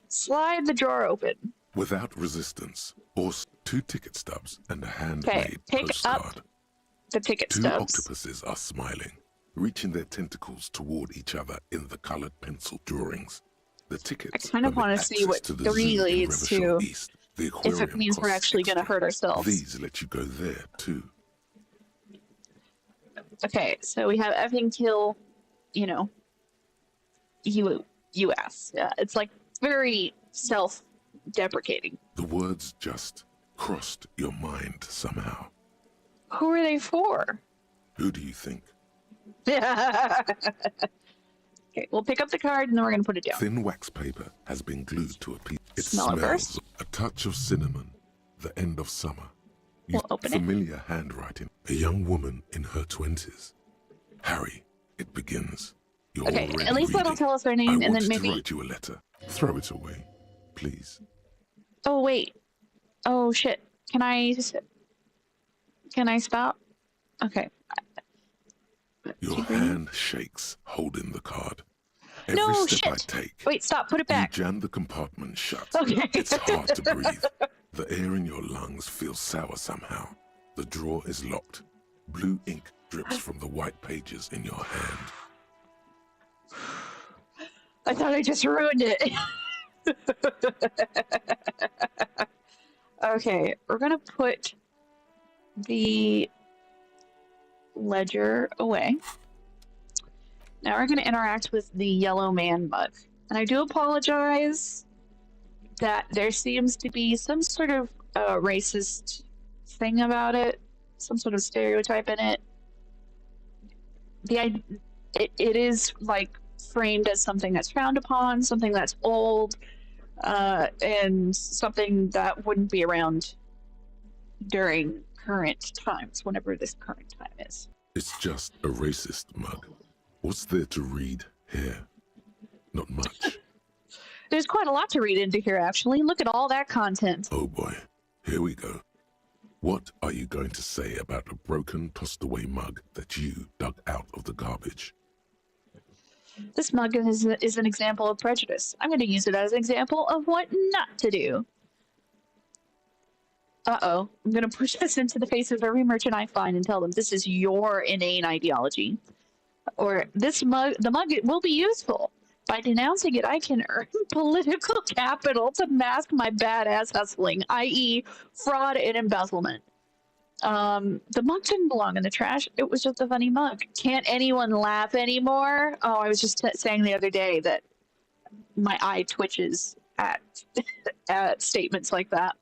Slide the drawer open. Without resistance, or 2 ticket stubs and a handmade Okay, pick postcard. up the ticket 2 stubs. octopuses are smiling, reaching their tentacles toward each other in the colored pencil drawings. The tickets I kind of permit want to see access what to the 3 zoo in leads to, Revachol East. The if it aquarium means we're costs actually going to extra. hurt ourselves. These let you go there too. Okay, so we have effing kill, you know, US. Yeah, it's like very self-deprecating. The words just crossed your mind somehow. Who are they for? Who do you think? Okay, we'll pick up the card and then we're going to put it down. Thin wax paper has been glued to a piece. It Smell it first. a touch of cinnamon, the end of summer. You We'll open it. familiar handwriting. A young woman in her 20s. Harry, it begins. You're Okay, already at least that'll reading. tell us their I name and then wanted maybe... to write you a letter. Throw it away, please. Oh, wait. Oh, shit. Can I stop? Okay. Your Keep reading. hand shakes, holding the card. Every No, step I shit. take, Wait, stop. Put it back. you jam the compartment shut. Okay. It's hard to breathe. The air in your lungs feels sour somehow. The drawer is locked. Blue ink drips from the white pages in your hand. I thought I just ruined it. Okay, we're going to put the ledger away. Now we're going to interact with the yellow man mug. And I do apologize that there seems to be some sort of racist thing about it, some sort of stereotype in it. It is like framed as something that's frowned upon, something that's old, and something that wouldn't be around during current times, whenever this current time is. It's just a racist mug. What's there to read here? Not much. There's quite a lot to read into here, actually. Look at all that content. Oh boy, here we go. What are you going to say about a broken, tossed-away mug that you dug out of the garbage? This mug is an example of prejudice. I'm going to use it as an example of what not to do. Uh-oh. I'm going to push this into the face of every merchant I find and tell them this is your inane ideology. Or the mug will be useful. By denouncing it, I can earn political capital to mask my badass hustling, i.e. fraud and embezzlement. The mug didn't belong in the trash. It was just a funny mug. Can't anyone laugh anymore? Oh, I was just saying the other day that my eye twitches at, at statements like that.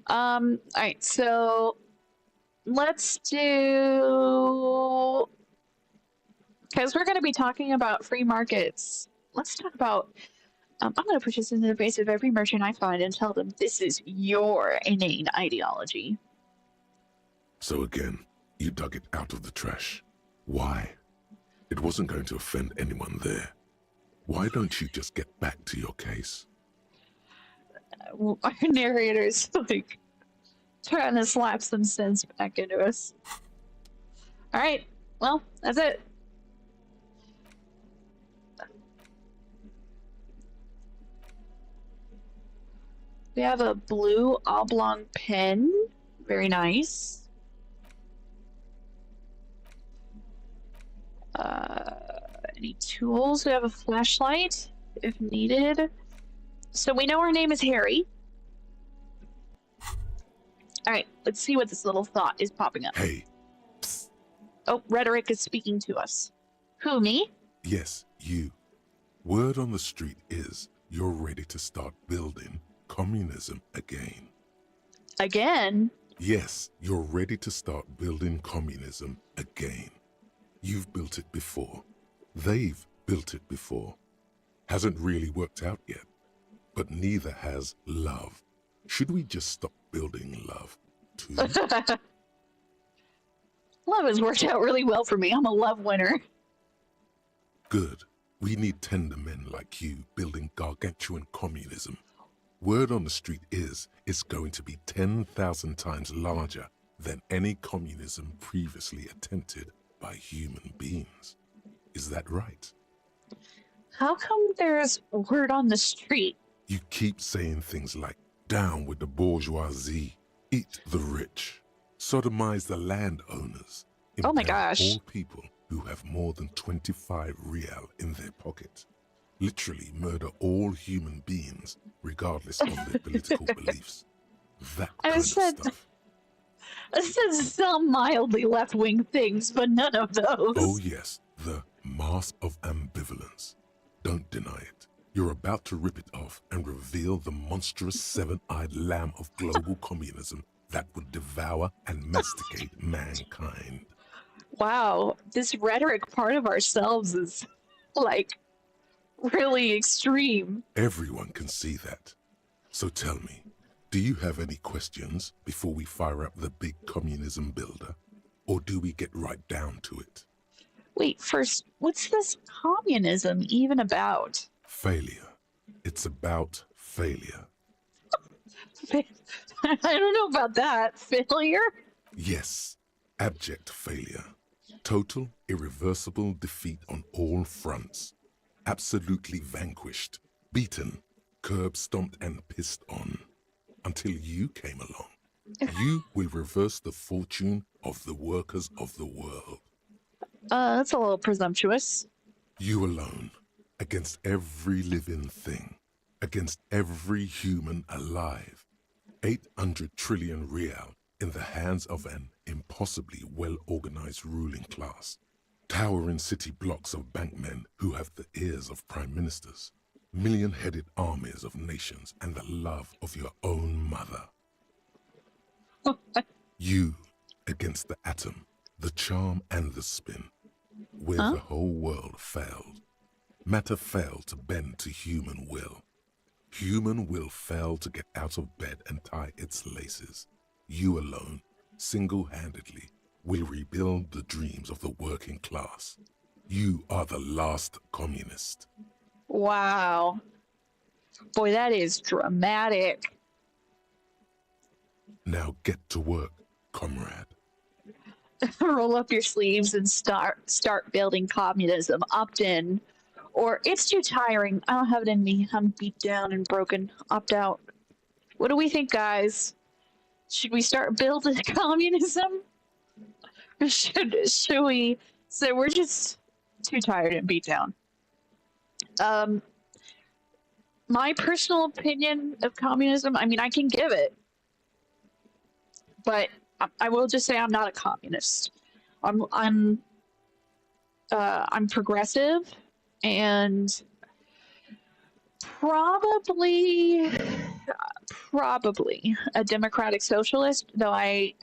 All right, so let's do... Because we're going to be talking about free markets. Let's talk about... I'm going to push this into the face of every merchant I find and tell them this is your inane ideology. So again, you dug it out of the trash. Why? It wasn't going to offend anyone there. Why don't you just get back to your case? Our narrator's like trying to slap some sense back into us. All right, well, that's it. We have a blue oblong pen. Very nice. Any tools? We have a flashlight if needed. So we know our name is Harry. All right, let's see what this little thought is popping up. Hey, psst. Oh, rhetoric is speaking to us. Who, me? Yes, you. Word on the street is you're ready to start building communism again. Again? Yes, you're ready to start building communism again. You've built it before. They've built it before. Hasn't really worked out yet. But neither has love. Should we just stop building love, too? Love has worked out really well for me. I'm a love winner. Good. We need tender men like you building gargantuan communism. Word on the street is it's going to be 10,000 times larger than any communism previously attempted by human beings. Is that right? How come there's word on the street? You keep saying things like, down with the bourgeoisie, eat the rich, sodomize the landowners, Oh my impair gosh. all people who have more than 25 real in their pocket. Literally murder all human beings, regardless of their political beliefs. That I kind of said- stuff. I said some mildly left-wing things, but none of those. Oh yes, the mask of ambivalence. Don't deny it. You're about to rip it off and reveal the monstrous seven-eyed lamb of global communism that would devour and masticate mankind. Wow, this rhetoric part of ourselves is, like, really extreme. Everyone can see that. So tell me, do you have any questions before we fire up the big communism builder? Or do we get right down to it? Wait, first, what's this communism even about? Failure. It's about failure. I don't know about that. Failure? Yes, abject failure. Total, irreversible defeat on all fronts. Absolutely vanquished, beaten, curb-stomped and pissed on. Until you came along. You will reverse the fortune of the workers of the world. That's a little presumptuous. You alone, against every living thing, against every human alive. 800 trillion real in the hands of an impossibly well-organized ruling class. Towering city blocks of bankmen who have the ears of prime ministers. Million-headed armies of nations and the love of your own mother. You against the atom, the charm and the spin. Where the whole world failed. Matter failed to bend to human will. Human will failed to get out of bed and tie its laces. You alone, single-handedly, will rebuild the dreams of the working class. You are the last communist. Wow. Boy, that is dramatic. Now get to work, comrade. Roll up your sleeves and start building communism. Opt in. Or it's too tiring. I don't have it in me. I'm beat down and broken. Opt out. What do we think, guys? Should we start building communism? Or should we say we're just too tired and beat down? My personal opinion of communism, I mean, I can give it, but I will just say I'm not a communist. I'm progressive and probably a democratic socialist, though I'd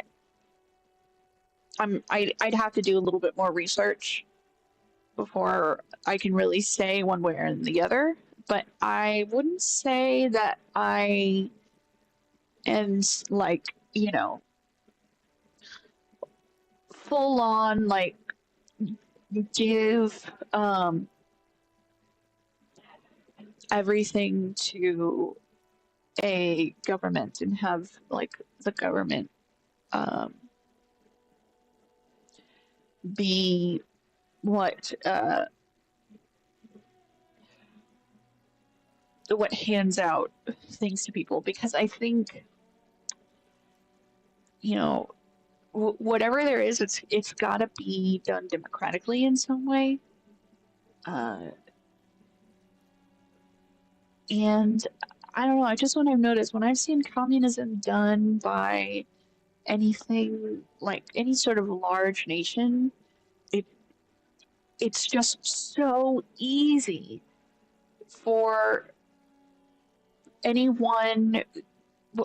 have to do a little bit more research before I can really say one way or the other. But I wouldn't say that I am, like, you know, full on, like, give everything to a government and have, like, the government be what what hands out things to people, because I think, you know, whatever there is, it's got to be done democratically in some way. And I don't know, I just, what I've noticed when I've seen communism done by anything like any sort of large nation, it it's just so easy for anyone,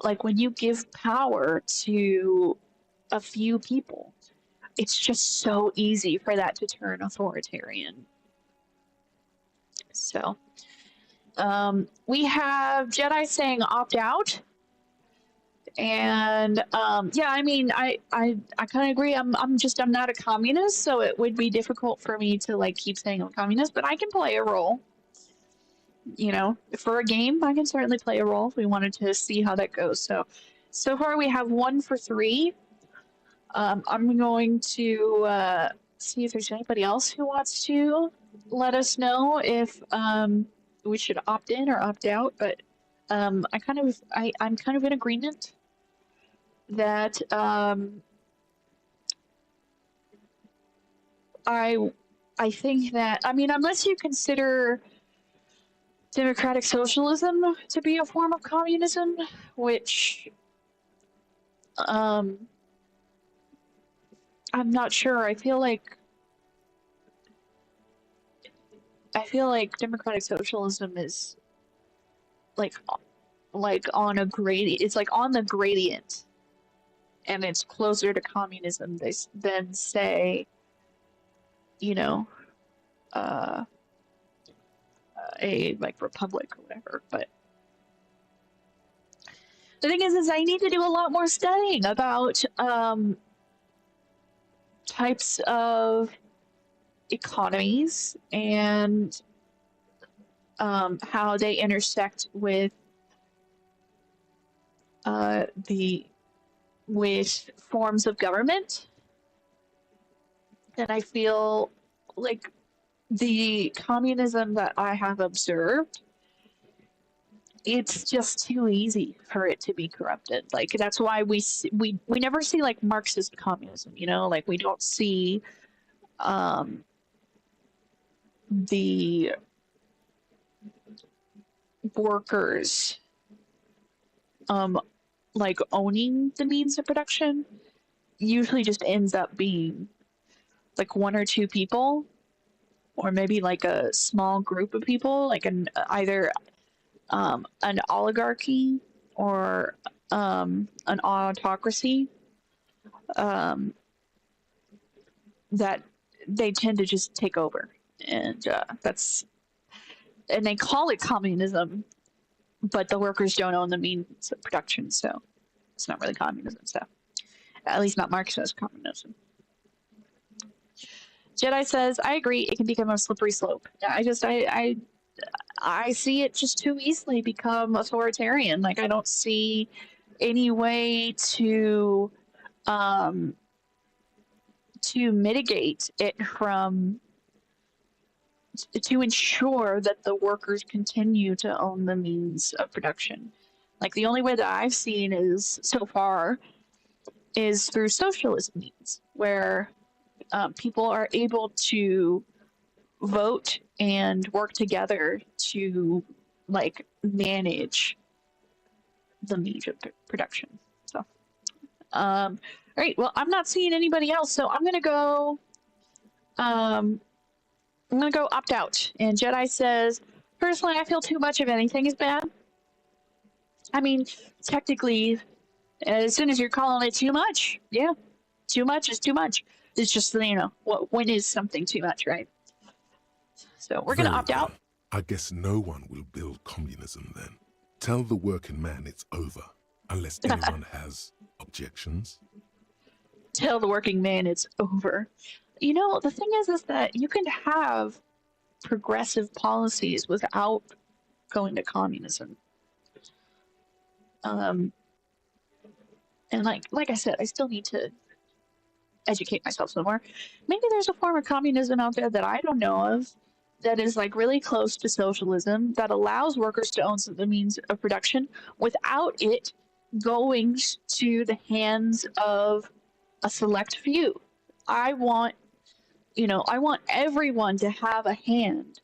like when you give power to a few people, it's just so easy for that to turn authoritarian. So we have Jedi saying opt out. And yeah, I mean, I kind of agree. I'm not a communist, so it would be difficult for me to like keep saying I'm communist, but I can play a role. You know, for a game, I can certainly play a role if we wanted to see how that goes. So far we have 1 for 3. I'm going to see if there's anybody else who wants to let us know if we should opt in or opt out. But I'm kind of in agreement that I think that, I mean, unless you consider democratic socialism to be a form of communism, which I'm not sure. I feel like democratic socialism is like on a gradient. It's like on the gradient, and it's closer to communism than say, you know, a like republic or whatever. But the thing is I need to do a lot more studying about types of economies and how they intersect with with forms of government. And I feel like the communism that I have observed, it's just too easy for it to be corrupted. Like that's why we never see like Marxist communism, you know, like we don't see the workers like owning the means of production. Usually just ends up being like 1 or 2 people, or maybe like a small group of people, like either an oligarchy or an autocracy, that they tend to just take over, and and they call it communism, but the workers don't own the means of production, so it's not really communism. So at least not Marxist communism. Jedi says, I agree, it can become a slippery slope. I see it just too easily become authoritarian. Like I don't see any way to mitigate it to ensure that the workers continue to own the means of production. Like the only way that I've seen is so far is through socialist means, where people are able to vote and work together to like manage the means of production. So, all right. Well, I'm not seeing anybody else, so I'm gonna go. I'm gonna go opt out. And Jedi says, personally, I feel too much of anything is bad. I mean, technically, as soon as you're calling it too much, yeah, too much is too much. It's just, you know, when is something too much, right? So we're gonna Very opt out. well. I guess no one will build communism then. Tell the working man it's over, unless anyone has objections. Tell the working man it's over. You know, the thing is that you can have progressive policies without going to communism. And like I said, I still need to educate myself some more. Maybe there's a form of communism out there that I don't know of that is like really close to socialism that allows workers to own the means of production without it going to the hands of a select few. I want, I want everyone to have a hand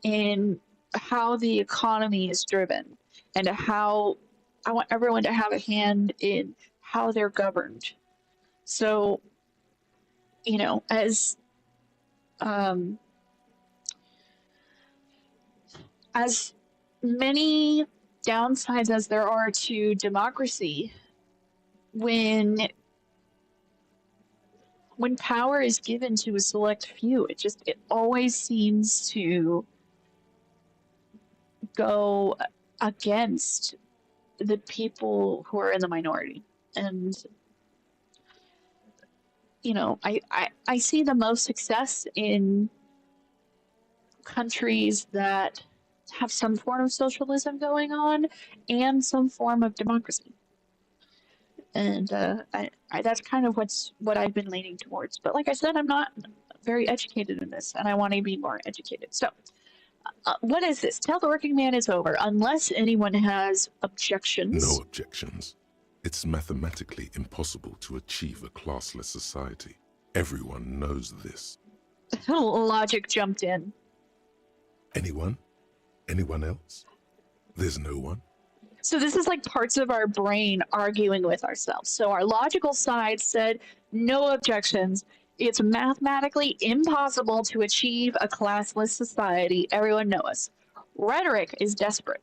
in how the economy is driven and how I want everyone to have a hand in how they're governed. So, um, as many downsides as there are to democracy, when power is given to a select few, it always seems to go against the people who are in the minority. And I see the most success in countries that have some form of socialism going on and some form of democracy. And that's kind of what I've been leaning towards. But like I said, I'm not very educated in this, and I want to be more educated. So, what is this? Tell the working man it's over, unless anyone has objections. No objections. It's mathematically impossible to achieve a classless society. Everyone knows this. Logic jumped in. Anyone? Anyone else? There's no one? So this is like parts of our brain arguing with ourselves. So our logical side said, no objections. It's mathematically impossible to achieve a classless society. Everyone knows us. Rhetoric is desperate.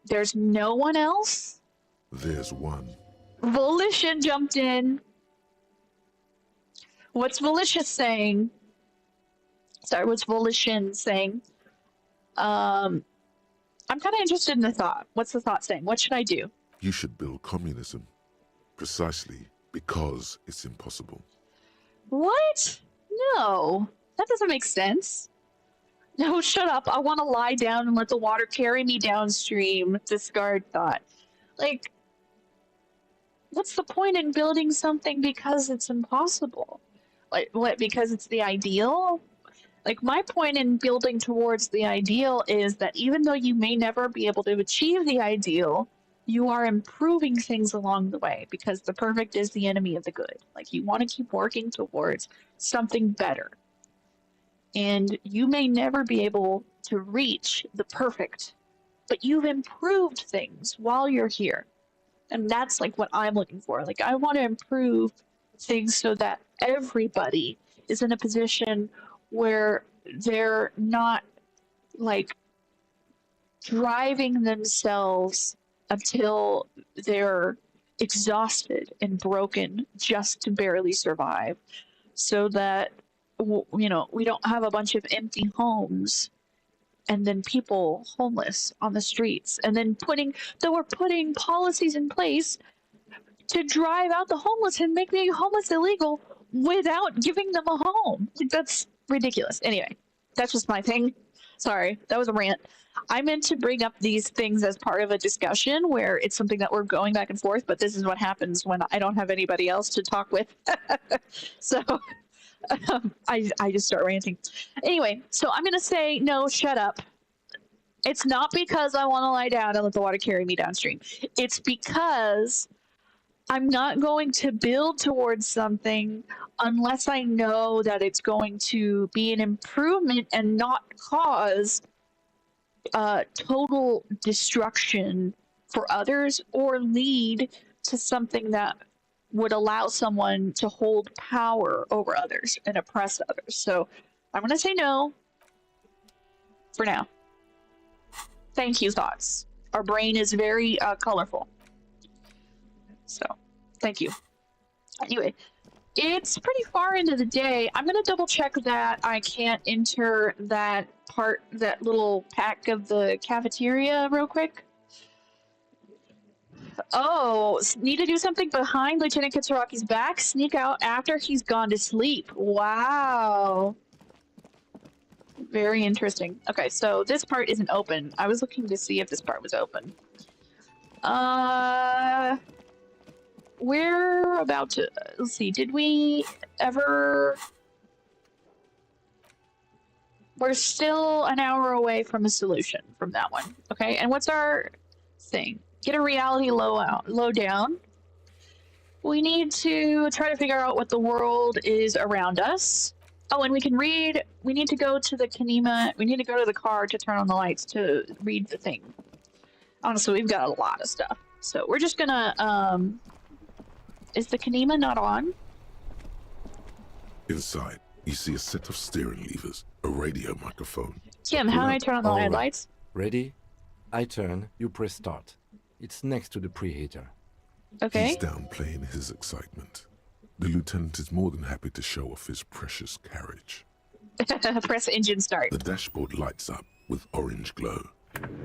There's no one else? There's one. Volition jumped in. What's Volition saying? Sorry, what's Volition saying? I'm kind of interested in the thought. What's the thought saying? What should I do? You should build communism. Precisely because it's impossible. What? No. That doesn't make sense. No, shut up. I want to lie down and let the water carry me downstream. Discard thought. Like, what's the point in building something because it's impossible? Like, what, because it's the ideal? Like, my point in building towards the ideal is that even though you may never be able to achieve the ideal, you are improving things along the way because the perfect is the enemy of the good. Like, you want to keep working towards something better. And you may never be able to reach the perfect, but you've improved things while you're here. And that's like what I'm looking for. Like, I want to improve things so that everybody is in a position where they're not like driving themselves until they're exhausted and broken just to barely survive, so that we don't have a bunch of empty homes and then people homeless on the streets, and then we're putting policies in place to drive out the homeless and make being homeless illegal without giving them a home. Like, that's ridiculous. Anyway, that's just my thing. Sorry, that was a rant. I meant to bring up these things as part of a discussion where it's something that we're going back and forth, but this is what happens when I don't have anybody else to talk with. So I just start ranting. Anyway, so I'm going to say, no, shut up. It's not because I want to lie down and let the water carry me downstream. It's because I'm not going to build towards something unless I know that it's going to be an improvement and not cause total destruction for others or lead to something that would allow someone to hold power over others and oppress others. So I'm going to say no for now. Thank you, thoughts. Our brain is very colorful. So, thank you. Anyway, it's pretty far into the day. I'm going to double check that I can't enter that little pack of the cafeteria real quick. Oh, need to do something behind Lieutenant Kitsuraki's back? Sneak out after he's gone to sleep. Wow. Very interesting. Okay, so this part isn't open. I was looking to see if this part was open. We're about to... Let's see, did we ever... we're still an hour away from a solution from that one. Okay, and what's our thing? Get a reality low down. We need to try to figure out what the world is around us. Oh, and we can read. We need to go to the Kanema. We need to go to the car to turn on the lights to read the thing. Honestly, we've got a lot of stuff. So we're just gonna. Is the Kanema not on? Inside, you see a set of steering levers, a radio microphone. Kim, how do I turn on the All right. headlights? Ready? I turn, you press start. It's next to the preheater. Okay. He's downplaying his excitement. The lieutenant is more than happy to show off his precious carriage. Press engine start. The dashboard lights up with orange glow.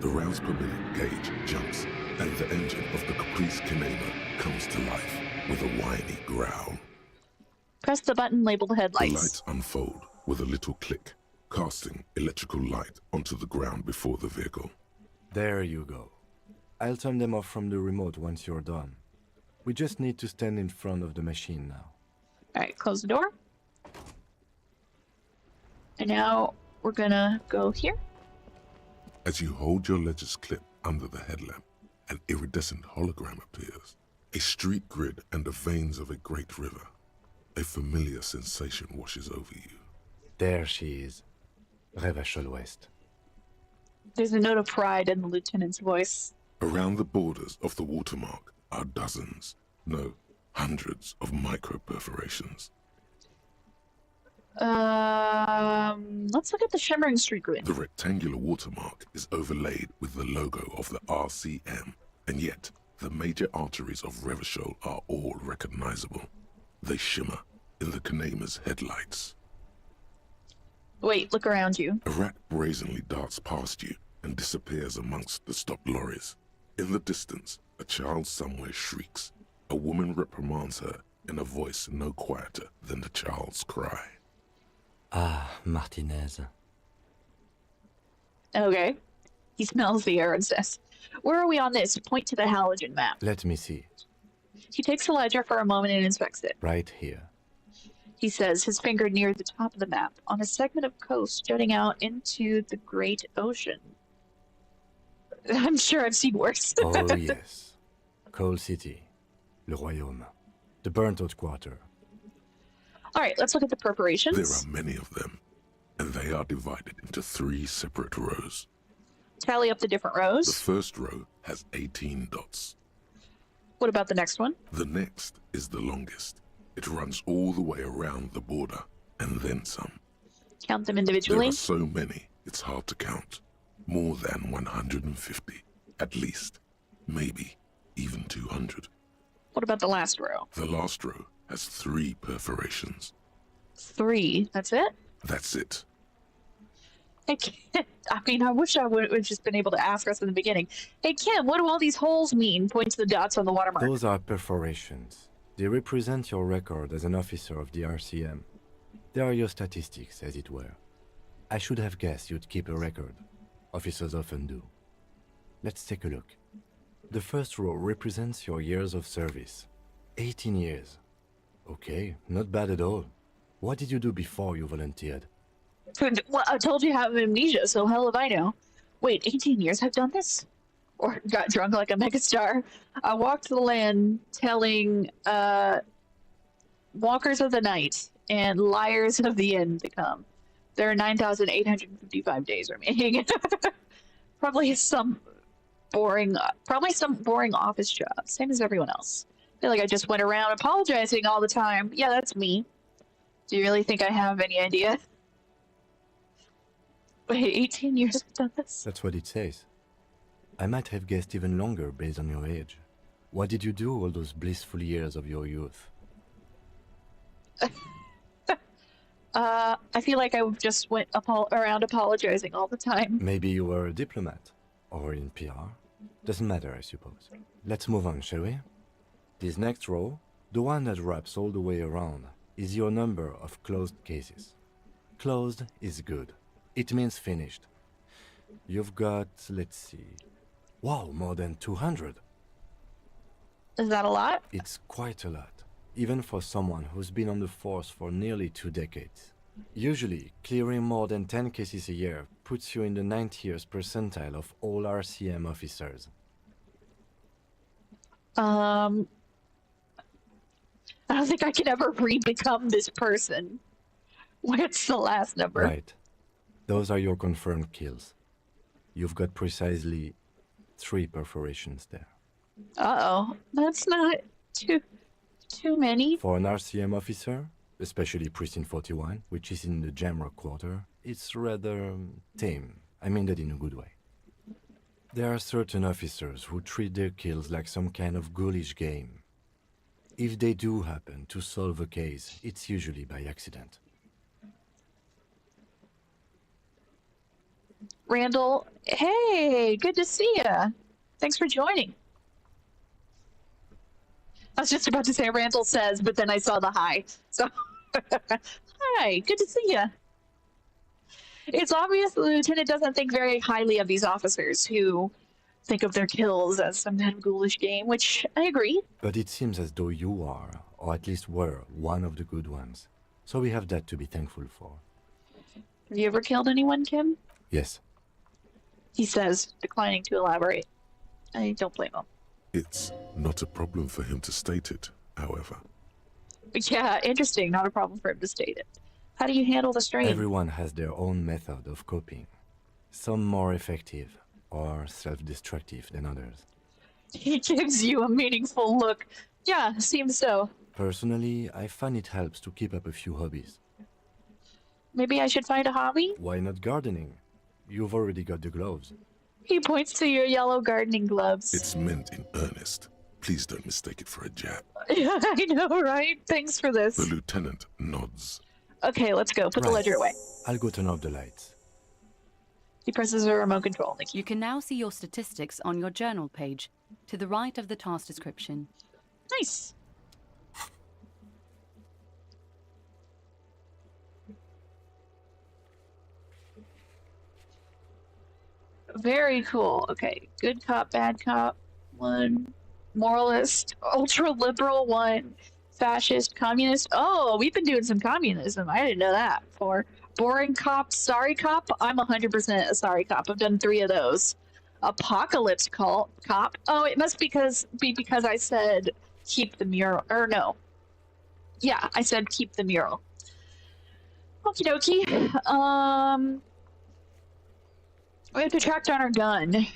The rounds per minute gauge jumps, and the engine of the Caprice Kanema comes to life with a whiny growl. Press the button labeled The headlights. lights unfold with a little click, casting electrical light onto the ground before the vehicle. There you go. I'll turn them off from the remote once you're done. We just need to stand in front of the machine now. All right, close the door. And now we're gonna go here. As you hold your ledger's clip under the headlamp, an iridescent hologram appears. A street grid and the veins of a great river. A familiar sensation washes over you. There she is. Revachol West. There's a note of pride in the lieutenant's voice. Around the borders of the watermark are dozens, no, hundreds of micro-perforations. Let's look at the shimmering street grid. The rectangular watermark is overlaid with the logo of the RCM, and yet the major arteries of Revachol are all recognizable. They shimmer in the Kanema's headlights. Wait, look around you. A rat brazenly darts past you and disappears amongst the stopped lorries. In the distance, a child somewhere shrieks. A woman reprimands her in a voice no quieter than the child's cry. Ah, Martinez. Okay. He smells the air and says, "Where are we on this? Point to the halogen map." Let me see. He takes the ledger for a moment and inspects it. Right here. He says, his finger near the top of the map, on a segment of coast jutting out into the great ocean. I'm sure I've seen worse. Oh, yes. Coal City. Le Royaume. The burnt-out quarter. All right, let's look at the preparations. There are many of them, and they are divided into 3 separate rows. Tally up the different The rows. first row has 18 dots. What about the next one? The next is the longest. It runs all the way around the border, and then some. Count them There individually. are so many, it's hard to count. More than 150, at least. Maybe even 200. What about the last row? The last row has 3 perforations. 3. That's it? That's it. Hey, Kim, I mean, I wish I would have just been able to ask us in the beginning. Hey, Kim, what do all these holes mean? Point to the dots on the watermark. Those are perforations. They represent your record as an officer of the RCM. They are your statistics, as it were. I should have guessed you'd keep a record. Officers often do. Let's take a look. The first row represents your years of service. 18 years. Okay, not bad at all. What did you do before you volunteered? Well, I told you I have amnesia, so hell if I know. Wait, 18 years I've done this? Or got drunk like a megastar. I walked the land telling walkers of the night and liars of the end to come. There are 9,855 days remaining. Probably some boring office job, same as everyone else. I feel like I just went around apologizing all the time. Yeah, that's me. Do you really think I have any idea? Wait, 18 years I've done this? That's what it says. I might have guessed even longer based on your age. What did you do all those blissful years of your youth? I feel like I just went around apologizing all the time. Maybe you were a diplomat, or in PR. Doesn't matter, I suppose. Let's move on, shall we? This next row, the one that wraps all the way around, is your number of closed cases. Closed is good. It means finished. You've got, let's see... Wow, more than 200. Is that a lot? It's quite a lot, even for someone who's been on the force for nearly 2 decades. Usually, clearing more than 10 cases a year puts you in the 90th percentile of all RCM officers. I don't think I can ever re-become this person. What's the last number? Right. Those are your confirmed kills. You've got precisely 3 perforations there. Uh-oh. That's not too many. For an RCM officer, especially Precinct 41, which is in the Jamrock Quarter, it's rather tame. I mean that in a good way. There are certain officers who treat their kills like some kind of ghoulish game. If they do happen to solve a case, it's usually by accident. Randall, hey, good to see ya. Thanks for joining. I was just about to say Randall says, but then I saw the hi. So, hi, good to see ya. It's obvious the lieutenant doesn't think very highly of these officers who think of their kills as some kind of ghoulish game, which I agree. But it seems as though you are, or at least were, one of the good ones. So we have that to be thankful for. Have you ever killed anyone, Kim? Yes. He says, declining to elaborate. I don't blame him. It's not a problem for him to state it, however. Yeah, interesting. Not a problem for him to state it. How do you handle the strain? Everyone has their own method of coping. Some more effective or self-destructive than others. He gives you a meaningful look. Yeah, seems so. Personally, I find it helps to keep up a few hobbies. Maybe I should find a hobby? Why not gardening? You've already got the gloves. He points to your yellow gardening gloves. It's meant in earnest. Please don't mistake it for a jab. Yeah, I know, right? Thanks for this. The lieutenant nods. Okay, let's go. Put the Right. ledger away. I'll go turn off the lights. He presses a remote control. You can now see your statistics on your journal page, to the right of the task description. Nice. Very cool. Okay, good cop, bad cop, 1, moralist, ultra liberal, 1, fascist, communist. Oh, we've been doing some communism. I didn't know that. For boring cop, sorry cop. I'm 100% a sorry cop. I've done 3 of those. Apocalypse cop. Oh, it must be because I said keep the mural. Or no. Yeah, I said keep the mural. Okie dokie. We have to track down our gun.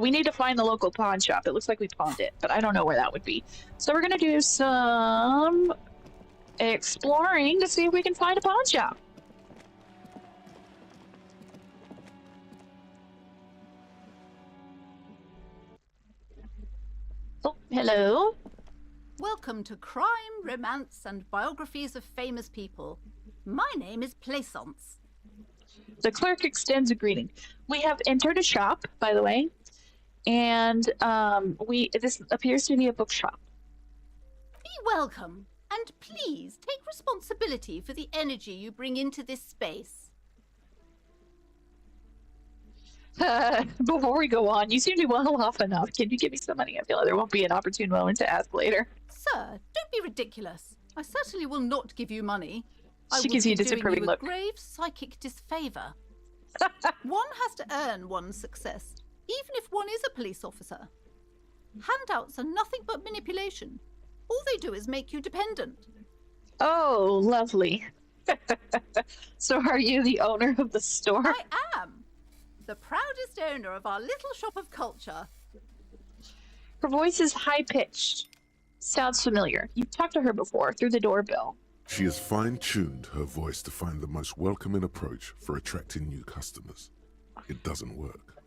We need to find the local pawn shop. It looks like we pawned it, but I don't know where that would be. So we're gonna do some exploring to see if we can find a pawn shop. Oh, hello. Welcome to Crime, Romance, and Biographies of Famous People. My name is Plaisance. The clerk extends a greeting. We have entered a shop, by the way, and this appears to be a bookshop. Be welcome, and please take responsibility for the energy you bring into this space. Before we go on, you seem to be well off enough. Can you give me some money? I feel like there won't be an opportune moment to ask later. Sir, don't be ridiculous. I certainly will not give you money. I She would gives you a be doing disapproving you look. a grave psychic disfavor. One has to earn one's success, even if one is a police officer. Handouts are nothing but manipulation. All they do is make you dependent. Oh, lovely. So are you the owner of the store? I am the proudest owner of our little shop of culture. Her voice is high-pitched. Sounds familiar. You've talked to her before, through the doorbell. She has fine-tuned her voice to find the most welcoming approach for attracting new customers. It doesn't work.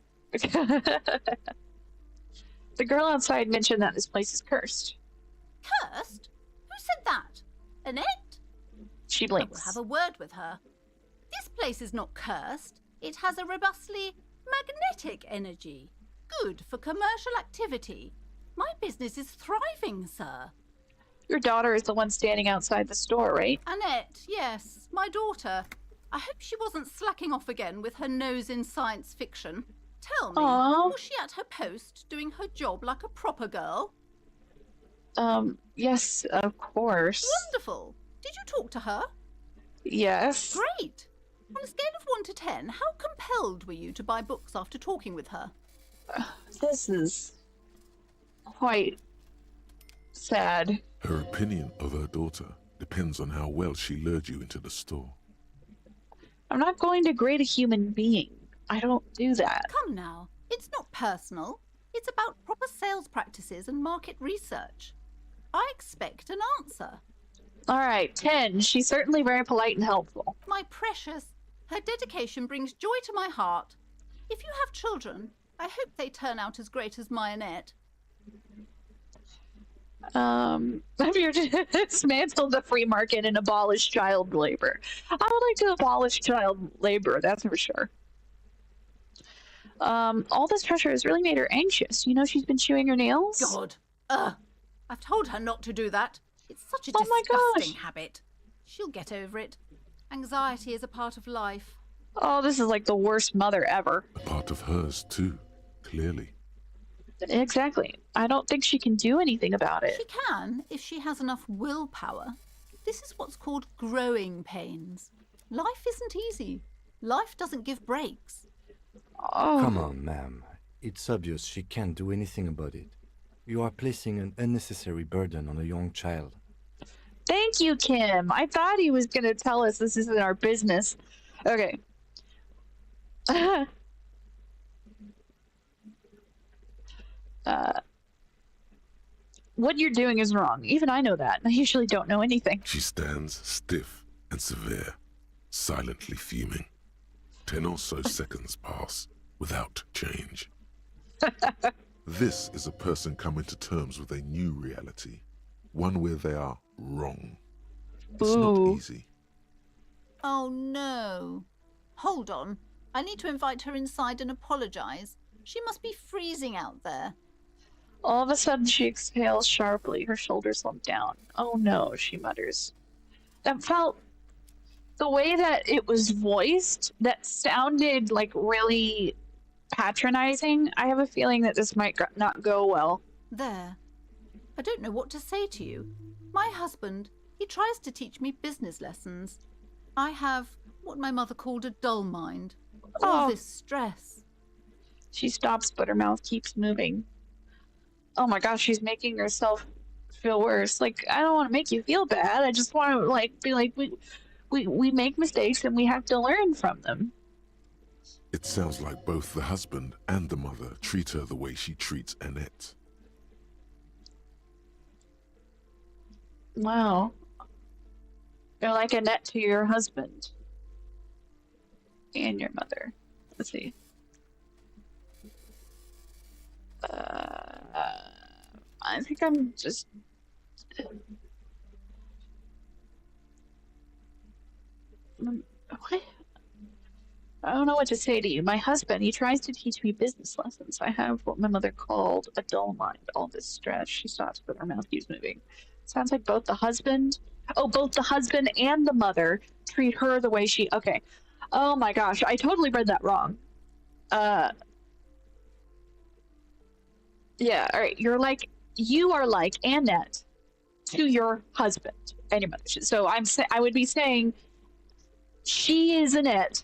The girl outside mentioned that this place is cursed. Cursed? Who said that? Annette? She I will blinks. have a word with her. This place is not cursed. It has a robustly magnetic energy. Good for commercial activity. My business is thriving, sir. Your daughter is the one standing outside the store, right? Annette, yes, my daughter. I hope she wasn't slacking off again with her nose in science fiction. Tell me, Aww. was she at her post doing her job like a proper girl? Yes, of course. Wonderful. Did you talk to her? Yes. Great. On a scale of 1 to 10, how compelled were you to buy books after talking with her? This is quite sad. Her opinion of her daughter depends on how well she lured you into the store. I'm not going to grade a human being. I don't do that. Come now. It's not personal. It's about proper sales practices and market research. I expect an answer. All right, 10. She's certainly very polite and helpful. My precious, her dedication brings joy to my heart. If you have children, I hope they turn out as great as my Annette. Have you dismantled the free market and abolished child labor? I would like to abolish child labor, that's for sure. All this pressure has really made her anxious. You know, she's been chewing her nails. God. I've told her not to do that. It's such a Oh my disgusting gosh. habit. She'll get over it. Anxiety is a part of life. Oh, this is like the worst mother ever. A part of hers, too, clearly. Exactly. I don't think she can do anything about She it. can, if she has enough willpower. This is what's called growing pains. Life isn't easy. Life doesn't give breaks. Oh, Come on, ma'am. It's obvious she can't do anything about it. You are placing an unnecessary burden on a young child. thank you, Kim. I thought he was going to tell us this isn't our business. Okay. What you're doing is wrong. Even I know that. I usually don't know anything. She stands stiff and severe, silently fuming. 10 or so seconds pass without change. This is a person coming to terms with a new reality, one where they are wrong. It's not Ooh. easy. Oh no. Hold on. I need to invite her inside and apologize. She must be freezing out there. All of a sudden, she exhales sharply. Her shoulders slump down. Oh no, she mutters. That felt. The way that it was voiced, that sounded like really patronizing. I have a feeling that this might not go well. There. I don't know what to say to you. My husband, he tries to teach me business lessons. I have what my mother called a dull mind. All Oh. this stress. She stops, but her mouth keeps moving. Oh my gosh, she's making herself feel worse. Like, I don't want to make you feel bad. I just want to be like, we make mistakes and we have to learn from them. It sounds like both the husband and the mother treat her the way she treats Annette. Wow. You're like Annette to your husband. And your mother. Let's see. I think I'm just... What? I don't know what to say to you. My husband, he tries to teach me business lessons. I have what my mother called a dull mind. All this stress. She stops, but her mouth keeps moving. Sounds like both the husband and the mother treat her the way she... Okay. Oh my gosh, I totally read that wrong. Yeah, alright. You are like Annette to your husband and your mother. So I would be saying she is Annette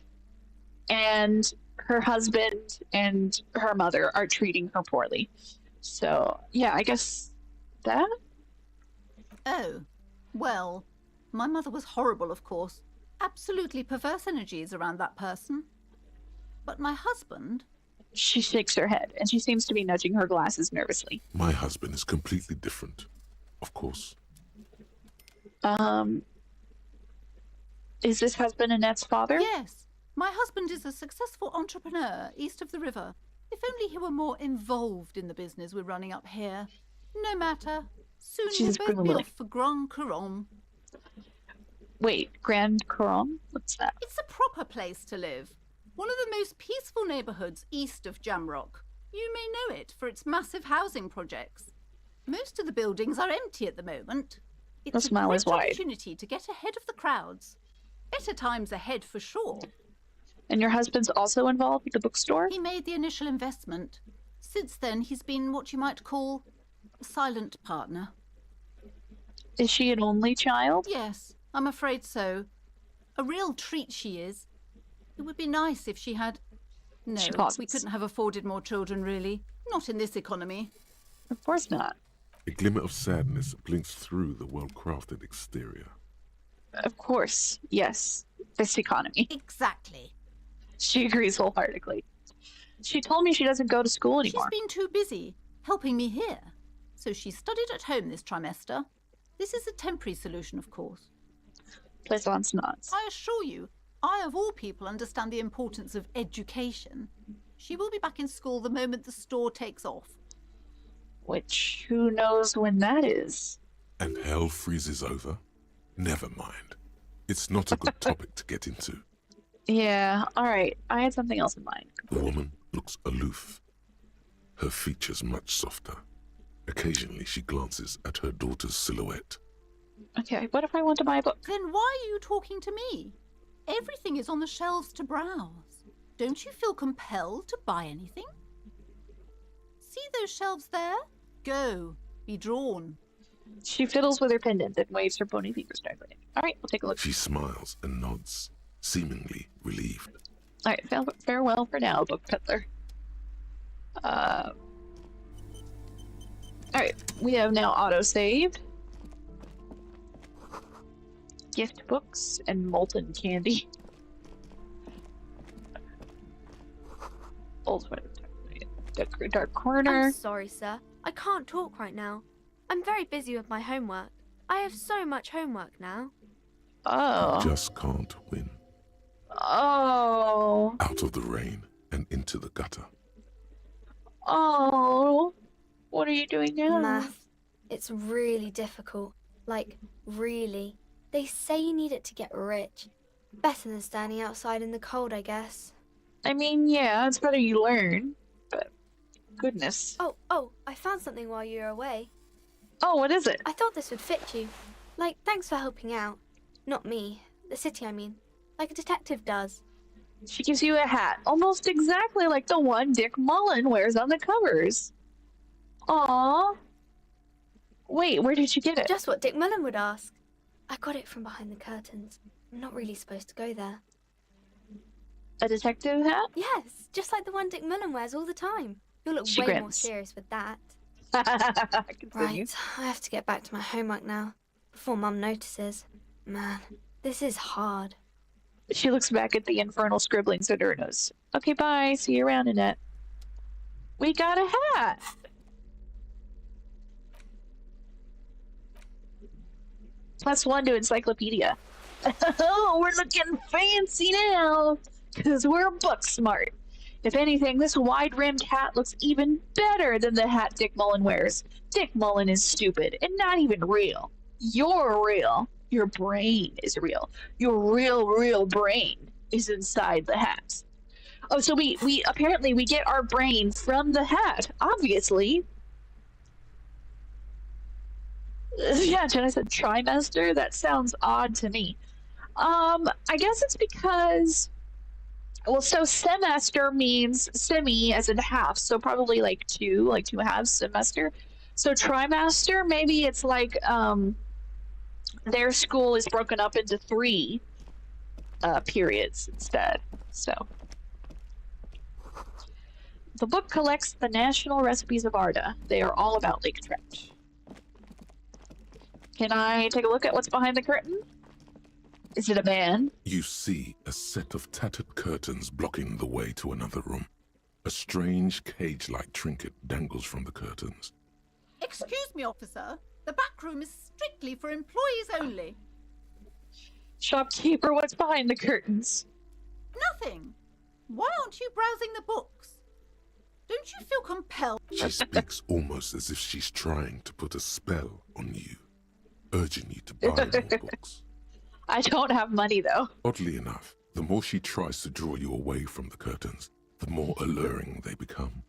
and her husband and her mother are treating her poorly. So, yeah, I guess that? Oh, well, my mother was horrible, of course. Absolutely perverse energies around that person. But my husband... She shakes her head, and she seems to be nudging her glasses nervously. My husband is completely different, of course. Is this husband Annette's father? Yes, my husband is a successful entrepreneur east of the river. If only he were more involved in the business we're running up here. No matter. Soon Jesus, we'll both be Grimly. off for Grand Couronne. Wait, Grand Couronne? What's that? It's a proper place to live. One of the most peaceful neighbourhoods east of Jamrock. You may know it for its massive housing projects. Most of the buildings are empty at the moment. The It's a smile is great wide. opportunity to get ahead of the crowds. Better times ahead for sure. And your husband's also involved with the bookstore? He made the initial investment. Since then, he's been what you might call a silent partner. Is she an only child? Yes, I'm afraid so. A real treat she is. It would be nice if she had... No, She pauses. we couldn't have afforded more children, really. Not in this economy. Of course not. A glimmer of sadness blinks through the well-crafted exterior. Of course, yes. This economy. Exactly. She agrees wholeheartedly. She told me she doesn't go to school anymore. She's been too busy helping me here. So she studied at home this trimester. This is a temporary solution, of course. Plaisance nods. I assure you, I of all people understand the importance of education. She will be back in school the moment the store takes off. Which, who knows when that is? And hell freezes over? Never mind. It's not a good topic to get into. Yeah, alright. I had something else in mind. The woman looks aloof, her features much softer. Occasionally she glances at her daughter's silhouette. Okay, what if I want to buy a book? Then why are you talking to me? Everything is on the shelves to browse. Don't you feel compelled to buy anything? See those shelves there? Go. Be drawn. She fiddles with her pendant and waves her bony fingers directly. Alright, we'll take a look. She smiles and nods, seemingly relieved. Alright, farewell for now, book peddler. Alright, we have now auto-saved. Gift books and molten candy. Old sweater. Dark corner. I'm sorry, sir. I can't talk right now. I'm very busy with my homework. I have so much homework now. Oh. Just can't win. Oh. Out of the rain and into the gutter. Oh. What are you doing now? Math. It's really difficult. Like, really. They say you need it to get rich. Better than standing outside in the cold, I guess. I mean, yeah, it's better you learn. But, goodness. Oh, I found something while you were away. Oh, what is it? I thought this would fit you. Like, thanks for helping out. Not me. The city, I mean. Like a detective does. She gives you a hat, almost exactly like the one Dick Mullen wears on the covers. Aww. Wait, where did you get it? Just what Dick Mullen would ask. I got it from behind the curtains. I'm not really supposed to go there. A detective hat? Yes, just like the one Dick Mullen wears all the time. You'll look She way more grins. serious with that. Continue. Right, I have to get back to my homework now, before Mum notices. Man, this is hard. She looks back at the infernal scribblings at her nose. Okay, bye. See you around, Annette. We got a hat! +1 to encyclopedia. Oh, we're looking fancy now! Because we're book smart. If anything, this wide-rimmed hat looks even better than the hat Dick Mullen wears. Dick Mullen is stupid and not even real. You're real. Your brain is real. Your real brain is inside the hat. Oh, so we apparently we get our brain from the hat, obviously. Yeah, Jenna said trimester. That sounds odd to me. I guess it's because, well, so semester means semi as in half, so probably like two halves semester. So trimester, maybe it's like their school is broken up into 3 periods instead. So the book collects the national recipes of Arda. They are all about Lake Trout. Can I take a look at what's behind the curtain? Is it a man? You see a set of tattered curtains blocking the way to another room. A strange cage-like trinket dangles from the curtains. Excuse me, officer. The back room is strictly for employees only. Shopkeeper, what's behind the curtains? Nothing. Why aren't you browsing the books? Don't you feel compelled? She speaks almost as if she's trying to put a spell on you, urging you to buy more books. I don't have money, though. Oddly enough, the more she tries to draw you away from the curtains, the more alluring they become.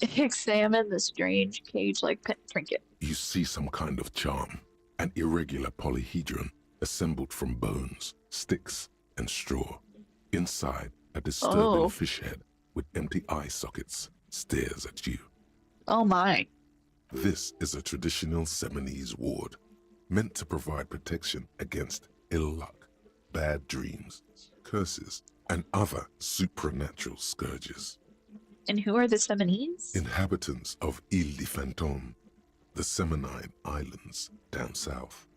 Examine the strange cage-like trinket. You see some kind of charm, an irregular polyhedron assembled from bones, sticks, and straw. Inside, a disturbing fish head with empty eye sockets stares at you. Oh my. This is a traditional Seminese ward. meant to provide protection against ill luck, bad dreams, curses, and other supernatural scourges. And who are the Seminese? Inhabitants of Ile de Fantôme, the Seminine Islands down south.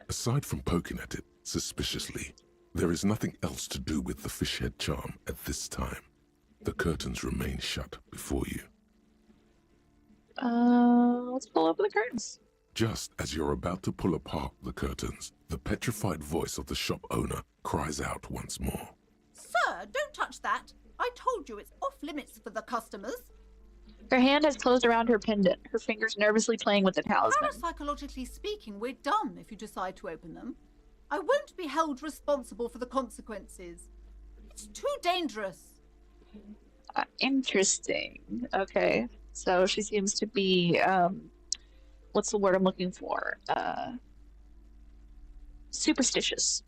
Aside from poking at it suspiciously, there is nothing else to do with the fishhead charm at this time. The curtains remain shut before you. Let's pull open the curtains. Just as you're about to pull apart the curtains, the petrified voice of the shop owner cries out once more. Sir, don't touch that. I told you it's off limits for the customers. Her hand has closed around her pendant, her fingers nervously playing with the talisman. Parapsychologically speaking, we're done if you decide to open them. I won't be held responsible for the consequences. It's too dangerous. Interesting. Okay. So she seems to be, what's the word I'm looking for? Superstitious.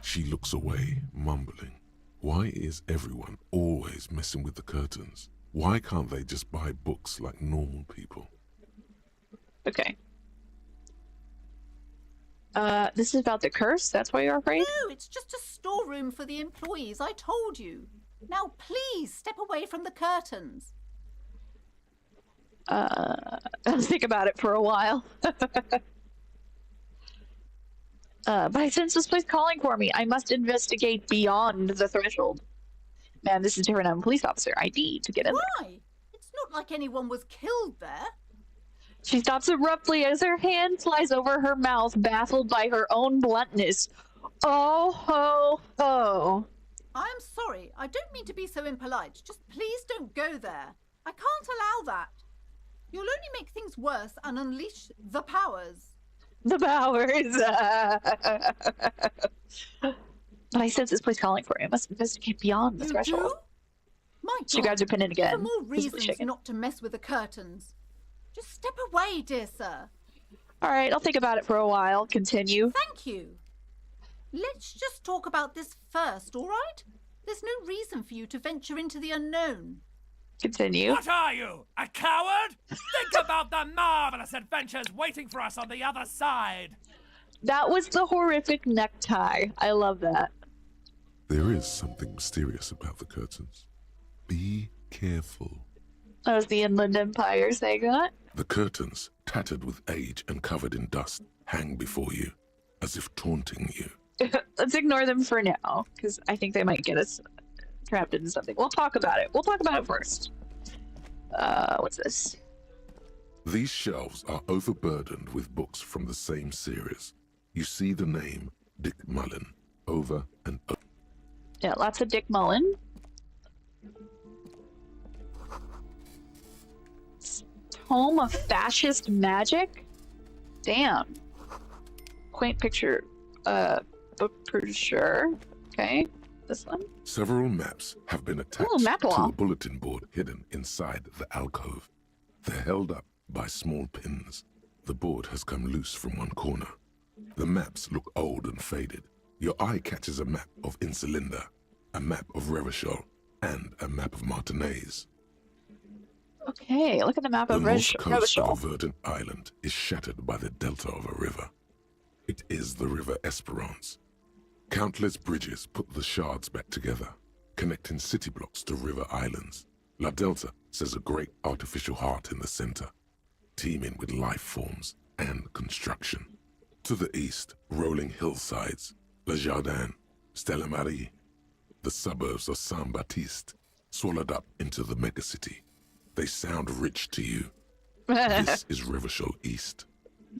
She looks away, mumbling. Why is everyone always messing with the curtains? Why can't they just buy books like normal people? Okay. This is about the curse? That's why you're afraid? No, it's just a storeroom for the employees, I told you. Now please step away from the curtains. I'll think about it for a while. But I sense this place calling for me. I must investigate beyond the threshold. Man, this is different. I'm a police officer. I need to get in there. Why? It's not like anyone was killed there. She stops abruptly as her hand flies over her mouth, baffled by her own bluntness. Oh, ho, ho. I'm sorry, I don't mean to be so impolite. Just please don't go there. I can't allow that. You'll only make things worse and unleash the powers. The powers. But I sense this place calling for me. I must investigate beyond the You threshold. do? My She grabs her pin in there again. are more visibly reasons shaken. not to mess with the curtains. Just step away, dear sir. All right, I'll think about it for a while. Continue. Thank you. Let's just talk about this first, all right? There's no reason for you to venture into the unknown. Continue. What are you, a coward? Think about the marvelous adventures waiting for us on the other side. That was the horrific necktie. I love that. There is something mysterious about the curtains. Be careful. That was the Inland Empire saying that. The curtains, tattered with age and covered in dust, hang before you, as if taunting you. Let's ignore them for now, because I think they might get us trapped into something. We'll talk about it. We'll talk about it first. What's this? These shelves are overburdened with books from the same series. You see the name Dick Mullen over and over. Yeah, lots of Dick Mullen. Tome of Fascist Magic? Damn. Quaint picture, book brochure. Okay, this one. Several maps have been attached Ooh, map to wall. a bulletin board hidden inside the alcove. They're held up by small pins. The board has come loose from one corner. The maps look old and faded. Your eye catches a map of Insulinda, a map of Revachol, and a map of Martinez. Okay, look at the map The of north coast of Revachol. a verdant island is shattered by the delta of a river. It is the River Esperance. Countless bridges put the shards back together, connecting city blocks to river islands. La Delta says a great artificial heart in the center, teeming with life forms and construction. To the east, rolling hillsides, Le Jardin, Stella Marie, the suburbs of Saint-Baptiste, swallowed up into the megacity. They sound rich to you. This is Revachol East.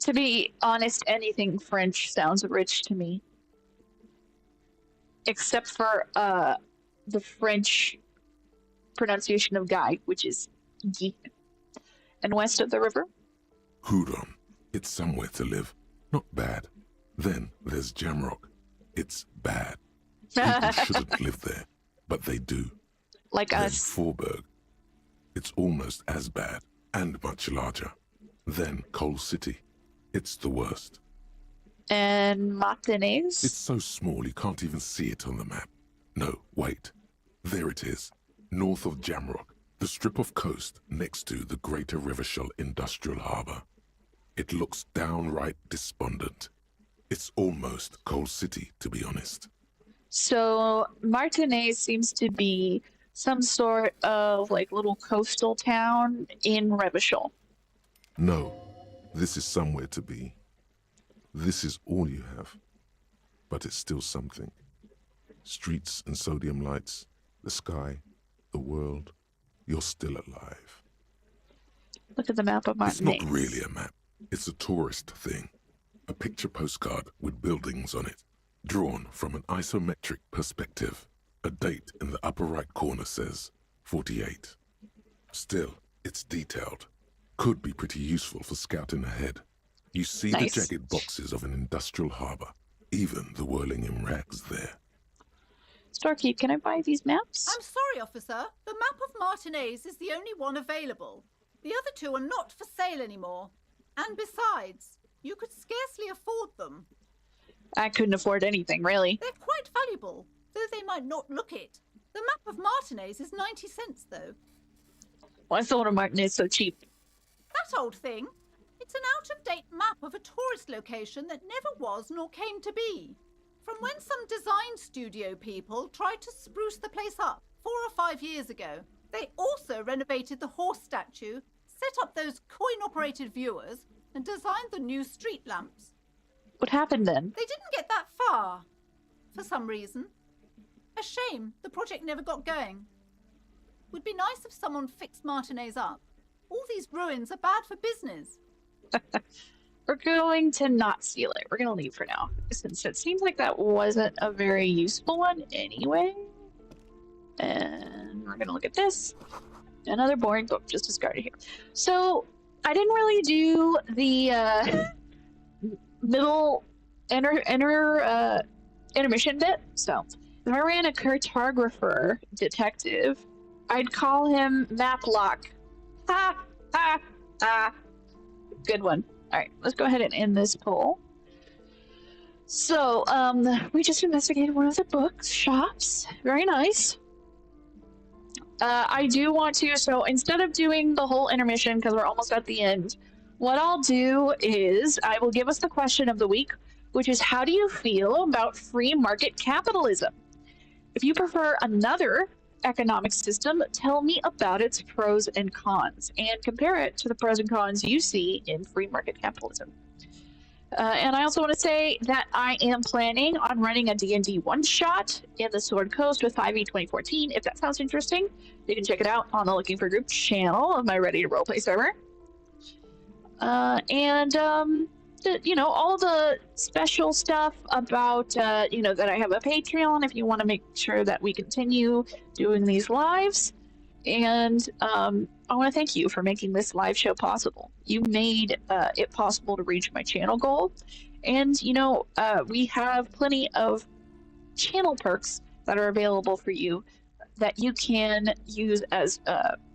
To be honest, anything French sounds rich to me. Except for the French pronunciation of guy, which is Guy. And west of the river? Houdon. It's somewhere to live. Not bad. Then there's Jamrock. It's bad. People shouldn't live there, but they do. Like Then us. Faubourg. It's almost as bad, and much larger. Then Coal City. It's the worst. And Martinez? It's so small you can't even see it on the map. No, wait. There it is. North of Jamrock. The strip of coast next to the Greater Revachol Industrial Harbour. It looks downright despondent. It's almost Coal City, to be honest. So Martinez seems to be some sort of like little coastal town in Revachol. No, this is somewhere to be. This is all you have. But it's still something. Streets and sodium lights, the sky, the world. You're still alive. Look at the map of It's Martinez. not really a map. It's a tourist thing. A picture postcard with buildings on it, drawn from an isometric perspective. A date in the upper right corner says 48. Still, it's detailed. Could be pretty useful for scouting ahead. You see Nice. the jagged boxes of an industrial harbor, even the whirling in rags there. Starkeep, can I buy these maps? I'm sorry, officer. The map of Martinez is the only one available. The other two are not for sale anymore. And besides, you could scarcely afford them. I couldn't afford anything, really. They're quite valuable, though they might not look it. The map of Martinez is 90 cents, though. Why is the one of Martinez so cheap? That old thing. It's an out-of-date map of a tourist location that never was nor came to be. From when some design studio people tried to spruce the place up 4 or 5 years ago. They also renovated the horse statue, set up those coin-operated viewers, and designed the new street lamps. What happened then? They didn't get that far, for some reason. A shame the project never got going. Would be nice if someone fixed Martinez up. All these ruins are bad for business. We're going to not steal it. We're going to leave for now, since it seems like that wasn't a very useful one anyway. And we're going to look at this. Another boring book just discarded here. So I didn't really do the middle intermission bit. So if I ran a cartographer detective, I'd call him Maplock. Ha ha ha. Good one. All right, let's go ahead and end this poll. So, we just investigated one of the bookshops. Very nice. I do want to, so instead of doing the whole intermission, because we're almost at the end, what I'll do is I will give us the question of the week, which is, how do you feel about free market capitalism? If you prefer another economic system, tell me about its pros and cons, and compare it to the pros and cons you see in free market capitalism. And I also want to say that I am planning on running a D&D one-shot in the Sword Coast with 5e 2014. If that sounds interesting, you can check it out on the Looking for Group channel of my Ready to Roleplay server. You know, all the special stuff about, you know, that I have a Patreon if you want to make sure that we continue doing these lives. And I want to thank you for making this live show possible. You made it possible to reach my channel goal. And, you know, we have plenty of channel perks that are available for you that you can use as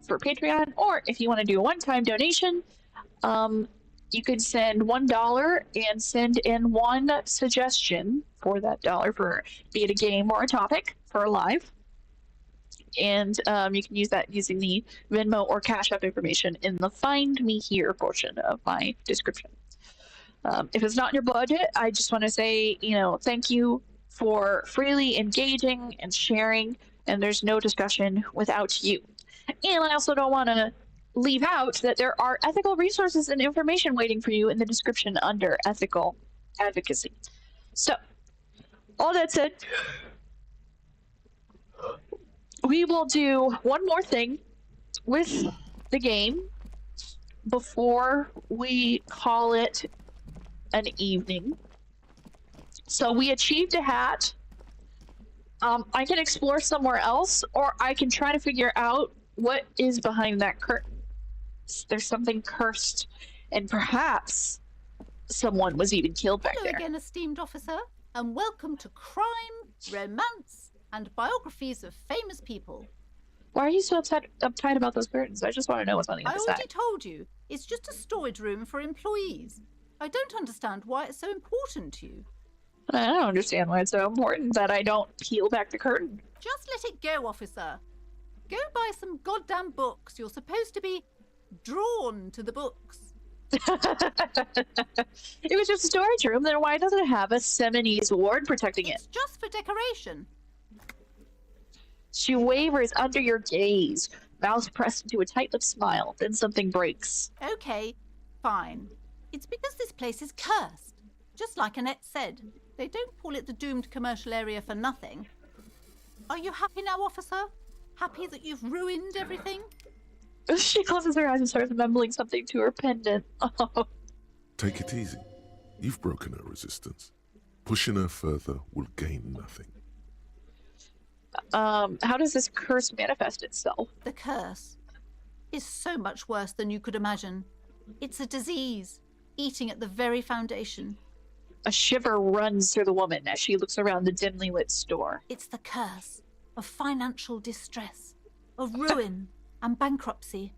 for Patreon. Or if you want to do a one-time donation, you could send $1 and send in one suggestion for that dollar, for be it a game or a topic for a live. And you can use that using the Venmo or Cash App information in the Find Me Here portion of my description. If it's not in your budget, I just want to say, you know, thank you for freely engaging and sharing, and there's no discussion without you. And I also don't want to leave out that there are ethical resources and information waiting for you in the description under ethical advocacy. So, all that said, we will do one more thing with the game before we call it an evening. So we achieved a hat. I can explore somewhere else, or I can try to figure out what is behind that curtain. There's something cursed, and perhaps someone was even killed back Hello there. again, esteemed officer, and welcome to Crime, Romance, and Biographies of Famous People. Why are you so uptight about those curtains? I just want to know what's on the I other already side. told you, it's just a storage room for employees. I don't understand why it's so important to you. I don't understand why it's so important that I don't peel back the curtain. Just let it go, officer. Go buy some goddamn books. You're supposed to be drawn to the books. It was just a storage room, then why doesn't it have a Seminese ward protecting it? It's just for decoration. She wavers under your gaze, mouth pressed into a tight-lipped smile, then something breaks. Okay, fine. It's because this place is cursed. Just like Annette said, they don't call it the doomed commercial area for nothing. Are you happy now, officer? Happy that you've ruined everything? She closes her eyes and starts mumbling something to her pendant. Oh. Take it easy. You've broken her resistance. Pushing her further will gain nothing. How does this curse manifest itself? The curse is so much worse than you could imagine. It's a disease, eating at the very foundation. A shiver runs through the woman as she looks around the dimly lit store. It's the curse of financial distress, of ruin and bankruptcy.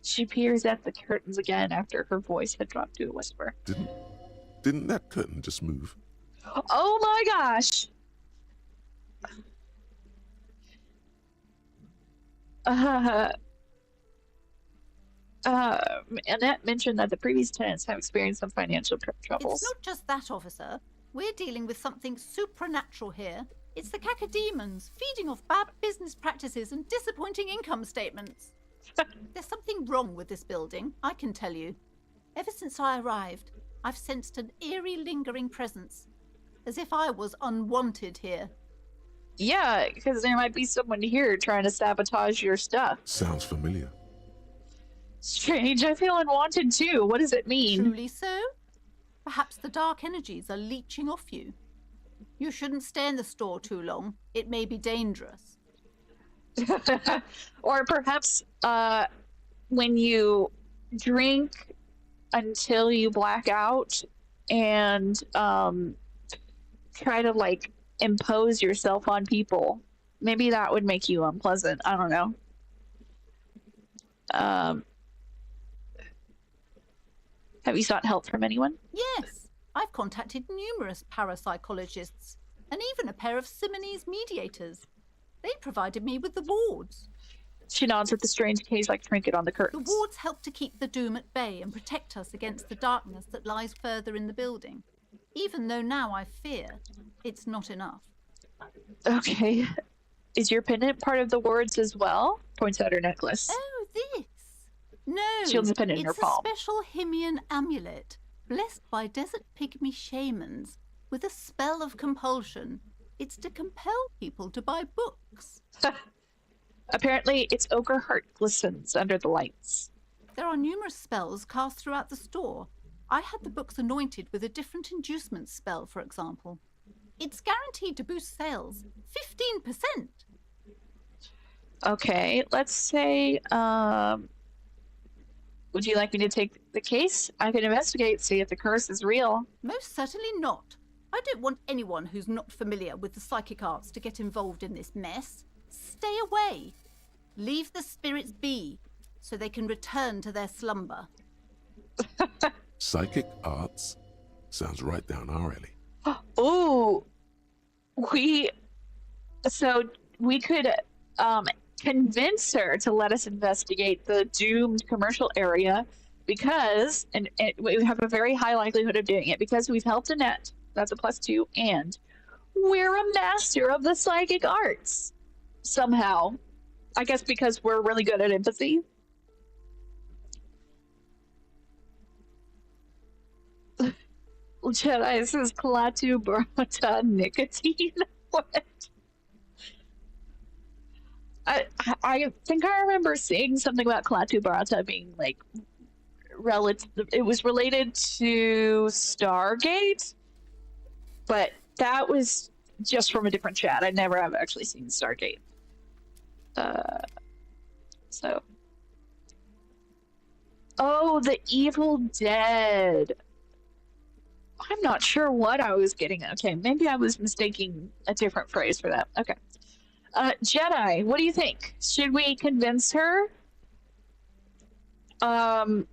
She peers at the curtains again after her voice had dropped to a whisper. Didn't that curtain just move? Oh my gosh! Annette mentioned that the previous tenants have experienced some financial troubles. It's not just that, officer. We're dealing with something supernatural here. It's the cacodemons, feeding off bad business practices and disappointing income statements. There's something wrong with this building, I can tell you. Ever since I arrived, I've sensed an eerie, lingering presence, as if I was unwanted here. Yeah, because there might be someone here trying to sabotage your stuff. Sounds familiar. Strange, I feel unwanted too. What does it mean? Truly so? Perhaps the dark energies are leeching off you. You shouldn't stay in the store too long. It may be dangerous. Or perhaps when you drink until you black out and try to like impose yourself on people. Maybe that would make you unpleasant. I don't know. Have you sought help from anyone? Yes, I've contacted numerous parapsychologists and even a pair of Simonese mediators. They provided me with the wards. She nods at the strange cage-like trinket on the The curtains. wards help to keep the doom at bay and protect us against the darkness that lies further in the building. Even though now I fear it's not enough. Okay. Is your pendant part of the wards as well? Points at her necklace. Oh, this? No, She holds the pendant in her it's palm. a special Himian amulet, blessed by desert pygmy shamans, with a spell of compulsion. It's to compel people to buy books. Apparently, its ochre heart glistens under the lights. There are numerous spells cast throughout the store. I had the books anointed with a different inducement spell, for example. It's guaranteed to boost sales 15%. Okay, let's say, would you like me to take the case? I can investigate, see if the curse is real. Most certainly not. I don't want anyone who's not familiar with the psychic arts to get involved in this mess. Stay away. Leave the spirits be, so they can return to their slumber. Psychic arts? Sounds right down our alley. Ooh, we could convince her to let us investigate the doomed commercial area because, and we have a very high likelihood of doing it because we've helped Annette. That's a +2, and we're a master of the psychic arts somehow. I guess because we're really good at empathy. Jedi says Klaatu Barata nicotine. What? I think I remember seeing something about Klaatu Barata being like relative. It was related to Stargate, but that was just from a different chat. I never have actually seen Stargate. Oh, the Evil Dead. I'm not sure what I was getting at. Okay, maybe I was mistaking a different phrase for that. Okay. Jedi, what do you think? Should we convince her? Or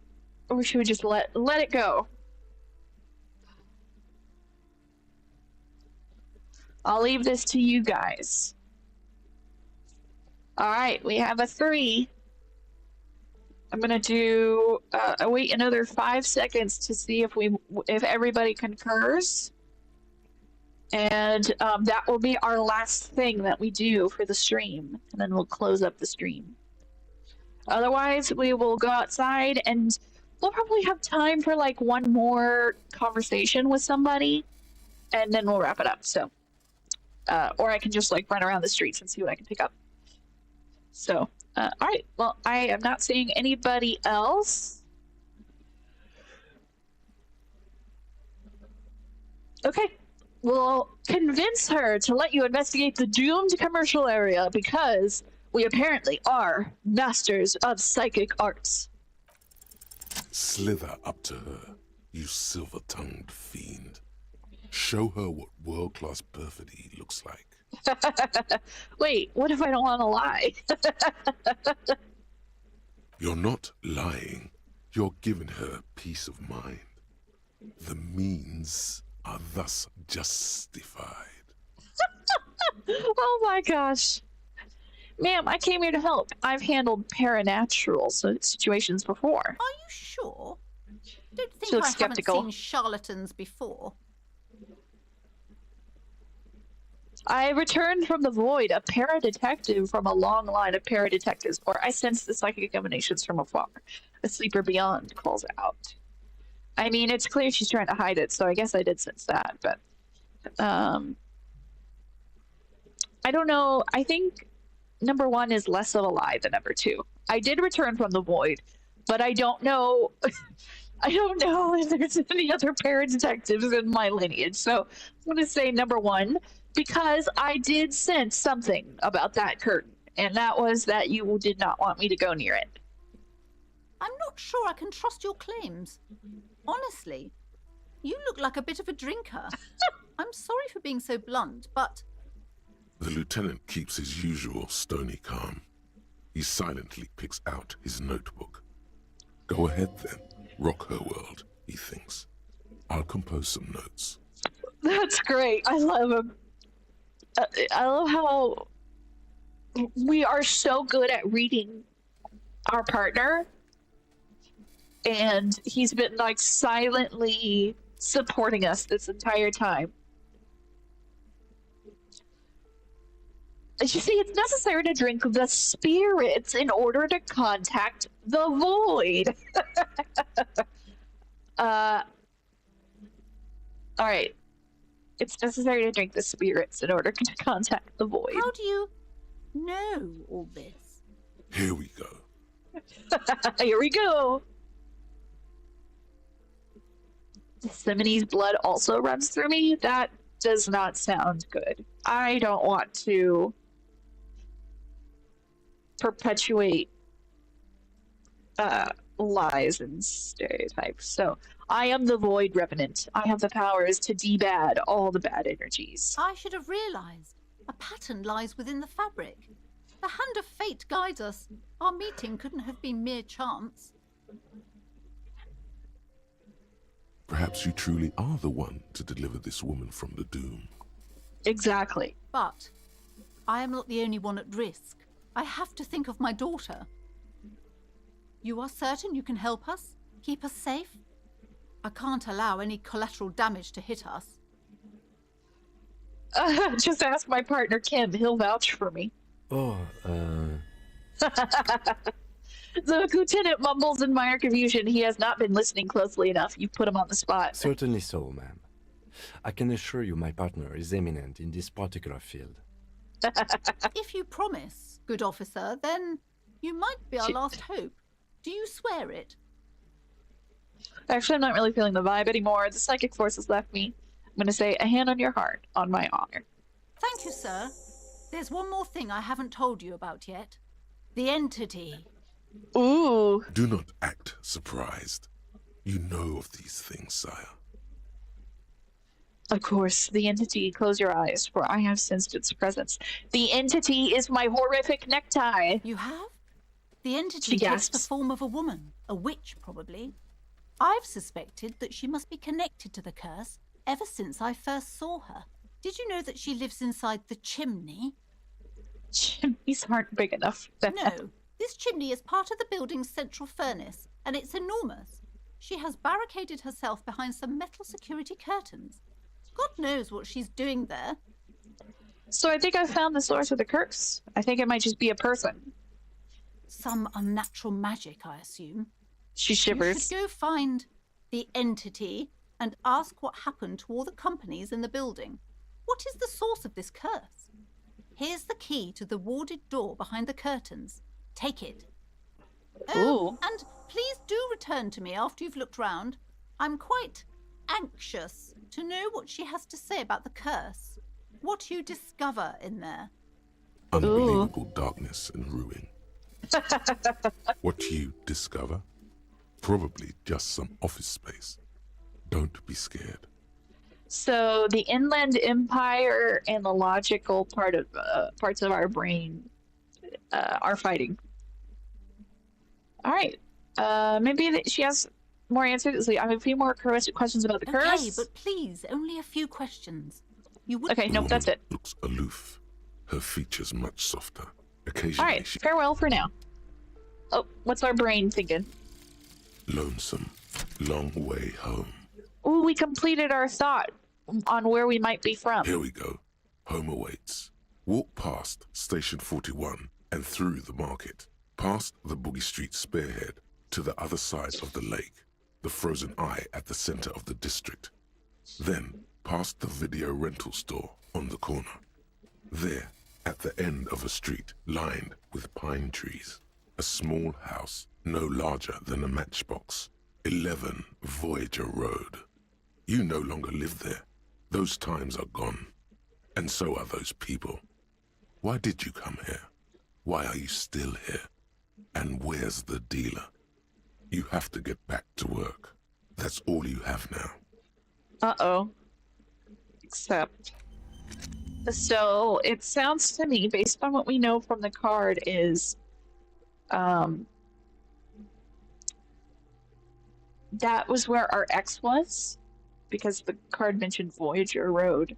should we just let it go? I'll leave this to you guys. All right, we have a 3. I'm gonna do wait another 5 seconds to see if everybody concurs, and that will be our last thing that we do for the stream, and then we'll close up the stream. Otherwise, we will go outside, and we'll probably have time for like one more conversation with somebody, and then we'll wrap it up. So, or I can just like run around the streets and see what I can pick up. So. All right, well, I am not seeing anybody else. Okay, we'll convince her to let you investigate the doomed commercial area because we apparently are masters of psychic arts. Slither up to her, you silver-tongued fiend. Show her what world-class perfidy looks like. Wait, what if I don't want to lie? You're not lying. You're giving her peace of mind. The means are thus justified. Oh my gosh. Ma'am, I came here to help. I've handled paranatural situations before. Are you sure? Don't think She looks I skeptical. haven't seen charlatans before. I returned from the void, a para-detective from a long line of para-detectives, or I sense the psychic emanations from afar. The sleeper beyond calls out. I mean, it's clear she's trying to hide it, so I guess I did sense that, but... I don't know. I think number 1 is less of a lie than number 2. I did return from the void, but I don't know... I don't know if there's any other para-detectives in my lineage, so I'm going to say number 1. Because I did sense something about that curtain, and that was that you did not want me to go near it. I'm not sure I can trust your claims. Honestly, you look like a bit of a drinker. I'm sorry for being so blunt, but... The lieutenant keeps his usual stony calm. He silently picks out his notebook. Go ahead then, rock her world, he thinks. I'll compose some notes. That's great. I love him. I love how we are so good at reading our partner, and he's been like silently supporting us this entire time. You see, it's necessary to drink the spirits in order to contact the void. All right. It's necessary to drink the spirits in order to contact the void. How do you know all this? Here we go. Here we go. Simone's blood also runs through me? That does not sound good. I don't want to perpetuate lies and stereotypes. So I am the Void Revenant. I have the powers to debad all the bad energies. I should have realized. A pattern lies within the fabric. The hand of fate guides us. Our meeting couldn't have been mere chance. Perhaps you truly are the one to deliver this woman from the doom. Exactly. But I am not the only one at risk. I have to think of my daughter. You are certain you can help us? Keep us safe? I can't allow any collateral damage to hit us. Just ask my partner Kim. He'll vouch for me. Oh, The lieutenant mumbles in minor confusion. He has not been listening closely enough. You put him on the spot. certainly so, ma'am. I can assure you my partner is eminent in this particular field. If you promise, good officer, then you might be our last hope. Do you swear it? Actually, I'm not really feeling the vibe anymore. The psychic force has left me. I'm going to say a hand on your heart, on my honor. Thank you, sir. There's one more thing I haven't told you about yet. The entity. Ooh. Do not act surprised. You know of these things, sire. Of course, the entity. Close your eyes, for I have sensed its presence. The entity is my horrific necktie. You have? The entity She takes the gasps. form of a woman. A witch, probably. I've suspected that she must be connected to the curse ever since I first saw her. Did you know that she lives inside the chimney? Chimneys aren't big enough. No, This chimney is part of the building's central furnace, and it's enormous. She has barricaded herself behind some metal security curtains. God knows what she's doing there. So I think I found the source of the curse. I think it might just be a person. Some unnatural magic, I assume. She You shivers. should go find the entity and ask what happened to all the companies in the building. What is the source of this curse? Here's the key to the warded door behind the curtains. Take it. Oh, Ooh. and please do return to me after you've looked round. I'm quite anxious to know what she has to say about the curse. What you discover in there. Unbelievable darkness and ruin. What you discover? Probably just some office space. Don't be scared. So the Inland Empire and the logical parts of our brain are fighting. All right. Maybe she has more answers. I have a few more questions about the curse. Okay, but please, only a few questions. You would. Okay, nope, that's it. Looks aloof. Her features much softer. All Occasionally right, she farewell for now. Oh, what's our brain thinking? lonesome. Long way home. Ooh, we completed our thought on where we might be from. Here we go. Home awaits. Walk past Station 41 and through the market, past the Boogie Street spearhead to the other side of the lake, the frozen eye at the center of the district. Then past the video rental store on the corner. There, at the end of a street lined with pine trees, a small house no larger than a matchbox. 11 Voyager Road. You no longer live there. Those times are gone. And so are those people. Why did you come here? Why are you still here? And where's the dealer? You have to get back to work. That's all you have now. Uh-oh. Except... So, it sounds to me, based on what we know from the card, is... that was where our ex was, because the card mentioned Voyager Road.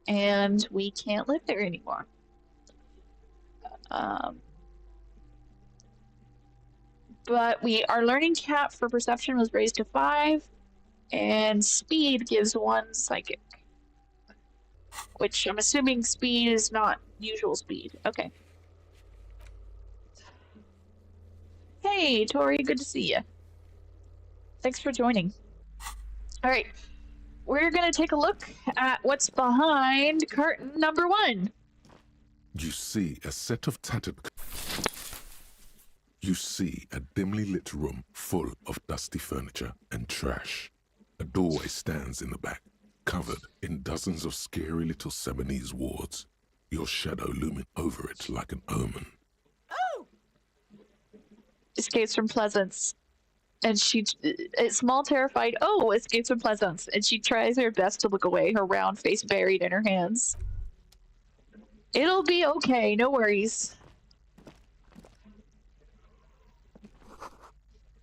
And we can't live there anymore. But our learning cap for perception was raised to 5, and speed gives 1 psychic. Which I'm assuming speed is not usual speed. Okay. Hey, Tori, good to see you. Thanks for joining. All right, we're going to take a look at what's behind curtain number 1. You see a set of tattered... You see a dimly lit room full of dusty furniture and trash. A doorway stands in the back, covered in dozens of scary little Seminese wards, your shadow looming over it like an omen. Oh! Escapes from Pleasance. And it's small, terrified, oh, escapes from Pleasance. And she tries her best to look away, her round face buried in her hands. It'll be okay, no worries.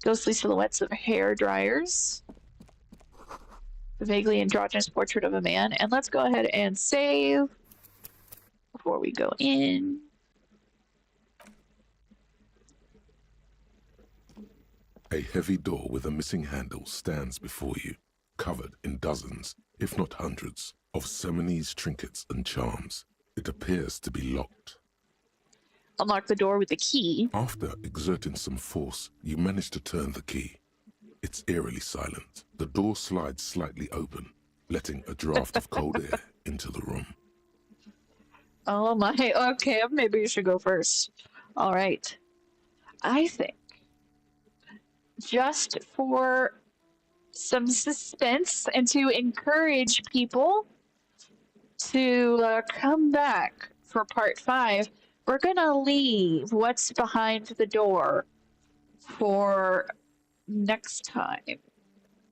Ghostly silhouettes of hair dryers. The vaguely androgynous portrait of a man. And let's go ahead and save before we go in. A heavy door with a missing handle stands before you, covered in dozens, if not hundreds, of Seminese trinkets and charms. It appears to be locked. Unlock the door with the key. After exerting some force, you manage to turn the key. It's eerily silent. The door slides slightly open, letting a draft of cold air into the room. Oh my, okay, maybe you should go first. All right. I think, just for some suspense and to encourage people to come back for part 5, we're gonna leave what's behind the door for next time. I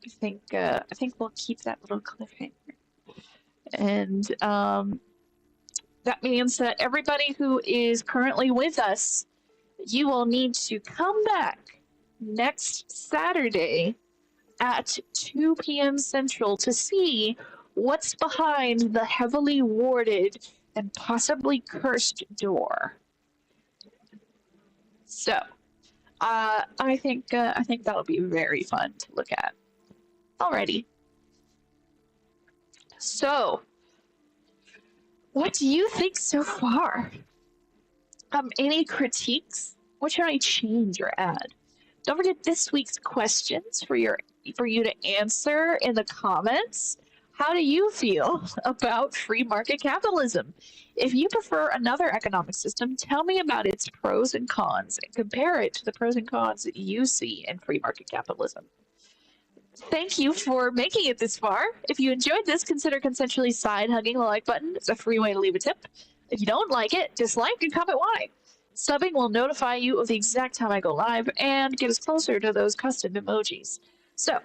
think we'll keep that little cliffhanger. And that means that everybody who is currently with us, you will need to come back next Saturday at 2 p.m. Central to see what's behind the heavily warded and possibly cursed door. So, I think that'll be very fun to look at. Alrighty. So, what do you think so far? Any critiques? What should I change or add? Don't forget this week's questions for you to answer in the comments. How do you feel about free market capitalism? If you prefer another economic system, tell me about its pros and cons and compare it to the pros and cons that you see in free market capitalism. Thank you for making it this far. If you enjoyed this, consider consensually side-hugging the like button. It's a free way to leave a tip. If you don't like it, dislike and comment why. Subbing will notify you of the exact time I go live and get us closer to those custom emojis. So,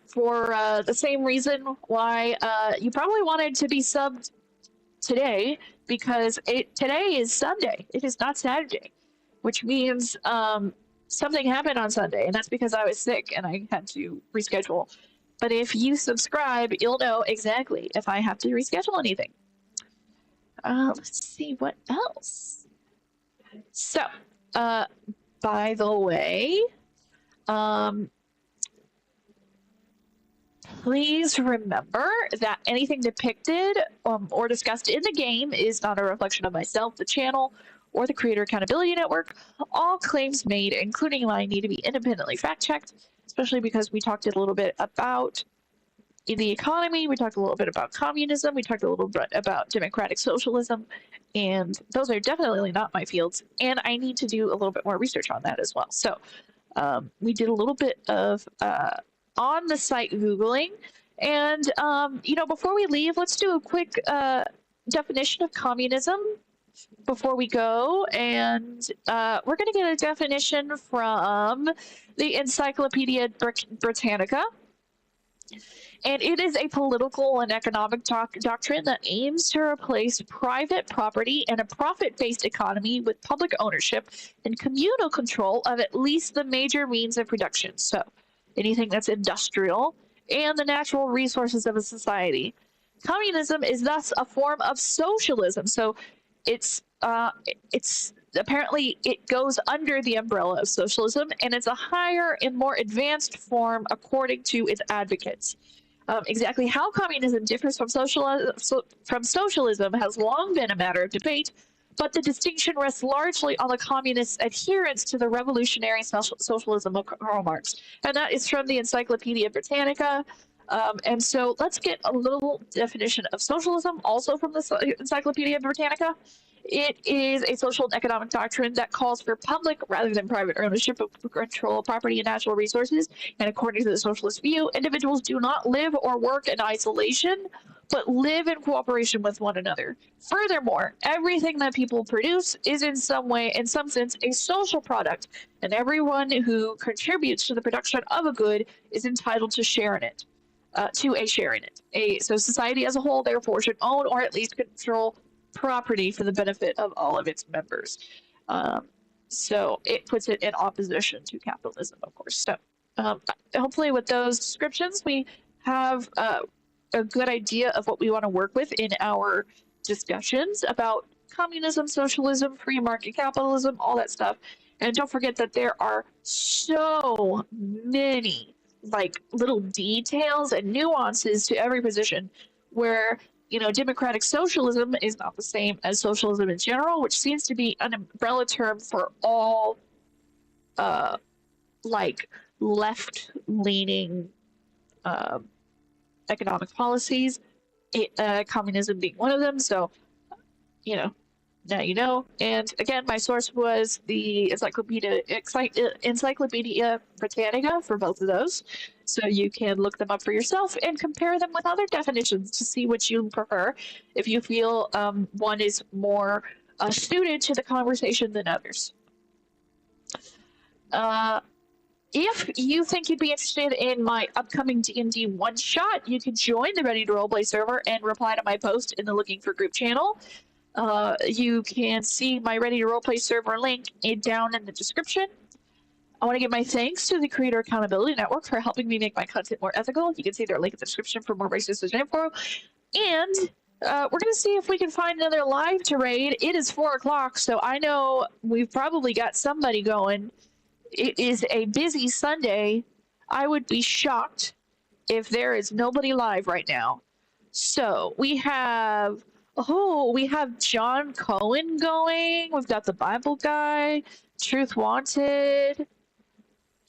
for the same reason why you probably wanted to be subbed today, because today is Sunday. It is not Saturday, which means something happened on Sunday, and that's because I was sick and I had to reschedule. But if you subscribe, you'll know exactly if I have to reschedule anything. Let's see what else. So, by the way, please remember that anything depicted or discussed in the game is not a reflection of myself, the channel, or the Creator Accountability Network. All claims made, including mine, need to be independently fact-checked, especially because we talked a little bit about the economy, we talked a little bit about communism, we talked a little bit about democratic socialism, and those are definitely not my fields, and I need to do a little bit more research on that as well. So we did a little bit of on the site Googling, and before we leave, let's do a quick definition of communism before we go, and we're going to get a definition from the Encyclopedia Britannica. And it is a political and economic doctrine that aims to replace private property and a profit-based economy with public ownership and communal control of at least the major means of production. So anything that's industrial and the natural resources of a society. Communism is thus a form of socialism. So it's apparently it goes under the umbrella of socialism, and it's a higher and more advanced form according to its advocates. Exactly how communism differs from socialism has long been a matter of debate, but the distinction rests largely on the communists' adherence to the revolutionary socialism of Karl Marx. And that is from the Encyclopedia Britannica. And so let's get a little definition of socialism, also from the Encyclopedia Britannica. It is a social and economic doctrine that calls for public rather than private ownership of control of property and natural resources. And according to the socialist view, individuals do not live or work in isolation, but live in cooperation with one another. Furthermore, everything that people produce is in some way, in some sense, a social product, and everyone who contributes to the production of a good is entitled to share in it. So society as a whole, therefore, should own or at least control property for the benefit of all of its members. So it puts it in opposition to capitalism, of course. So hopefully with those descriptions, we have a good idea of what we want to work with in our discussions about communism, socialism, free market capitalism, all that stuff. And don't forget that there are so many little details and nuances to every position where democratic socialism is not the same as socialism in general, which seems to be an umbrella term for all left-leaning economic policies, communism being one of them. So, now you know. And again, my source was the Encyclopedia Britannica for both of those. So you can look them up for yourself and compare them with other definitions to see which you prefer, if you feel one is more suited to the conversation than others. If you think you'd be interested in my upcoming D&D one-shot, you can join the Ready to Roleplay server and reply to my post in the Looking for Group channel. You can see my Ready to Roleplay server link down in the description. I want to give my thanks to the Creator Accountability Network for helping me make my content more ethical. You can see their link in the description for more resources and info. And We're gonna see if we can find another live to raid. It is 4 o'clock, so I know we've probably got somebody going. It is a busy Sunday. I would be shocked if there is nobody live right now. So we have John Cohen going. We've got the Bible guy, Truth Wanted. We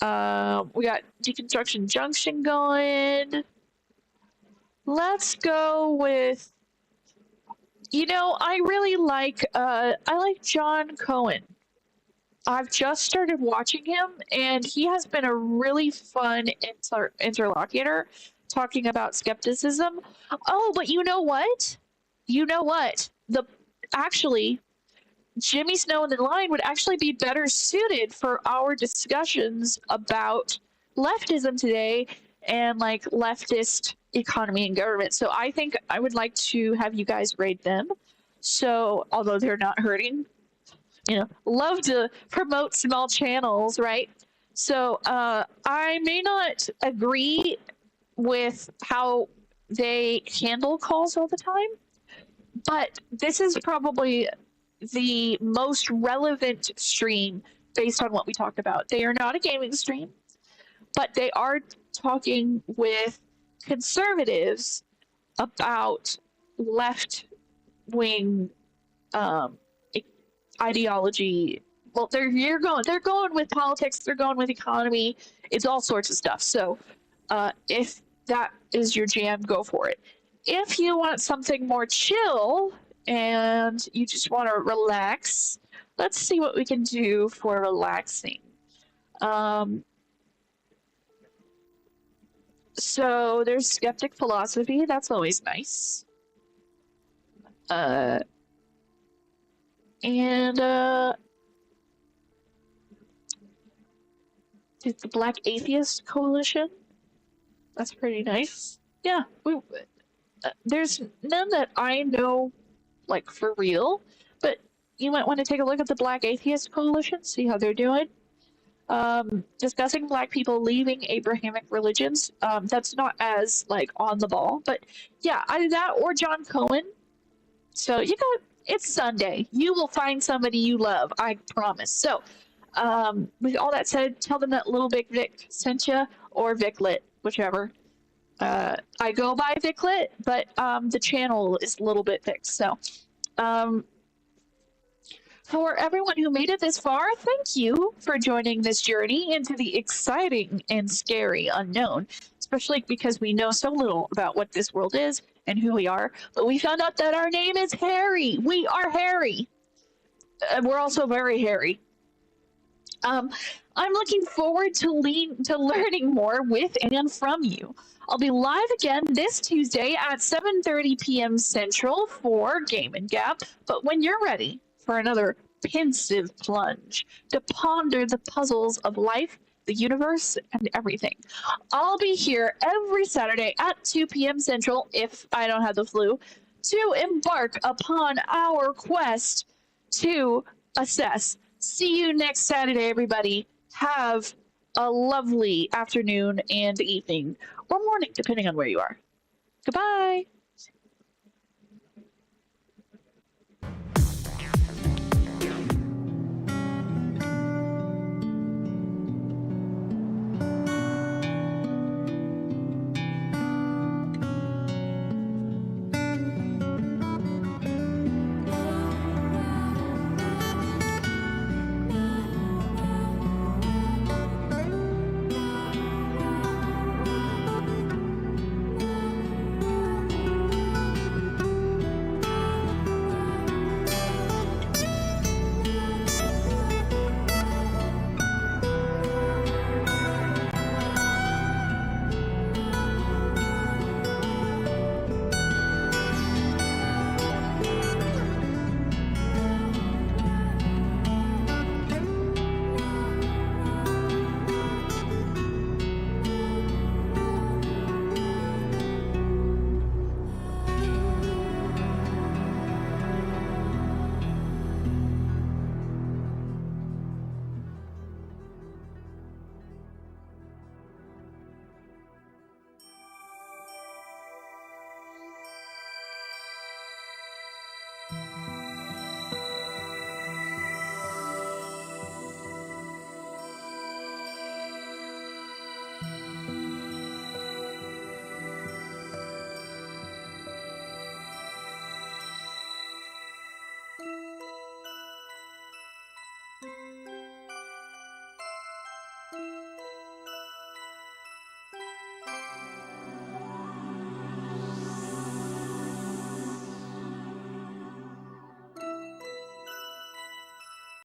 got Deconstruction Junction going. Let's go with, I really like John Cohen. I've just started watching him, and he has been a really fun interlocutor talking about skepticism. Oh, but you know what? Actually, Jimmy Snow in the Line would actually be better suited for our discussions about leftism today and like leftist economy and government. So I think I would like to have you guys raid them. So although they're not hurting, love to promote small channels, right? So I may not agree with how they handle calls all the time, but this is probably the most relevant stream based on what we talked about. They are not a gaming stream, but they are talking with conservatives about left-wing ideology. Well, they're going with politics, they're going with economy. It's all sorts of stuff. So if that is your jam, go for it. If you want something more chill and you just want to relax, let's see what we can do for relaxing. So there's skeptic philosophy. That's always nice. And the Black Atheist Coalition. That's pretty nice. Yeah, there's none that I know, like, for real, but you might want to take a look at the Black Atheist Coalition, see how they're doing. Discussing Black people leaving Abrahamic religions. That's not as, on the ball, but yeah, either that or John Cohen. So it's Sunday. You will find somebody you love, I promise. So, with all that said, tell them that Little Big Vic sent you, or Viclet, whichever. I go by Viclet, but the channel is Little Bit Vic. So, for everyone who made it this far, thank you for joining this journey into the exciting and scary unknown, especially because we know so little about what this world is and who we are. But we found out that our name is Harry. We are Harry. We're also very hairy. I'm looking forward to learning more with and from you. I'll be live again this Tuesday at 7:30 p.m. Central for Game and Gap. But when you're ready for another pensive plunge to ponder the puzzles of life, the universe, and everything, I'll be here every Saturday at 2 p.m. Central, if I don't have the flu, to embark upon our quest to assess. See you next Saturday, everybody. Have a lovely afternoon and evening, or morning, depending on where you are. Goodbye.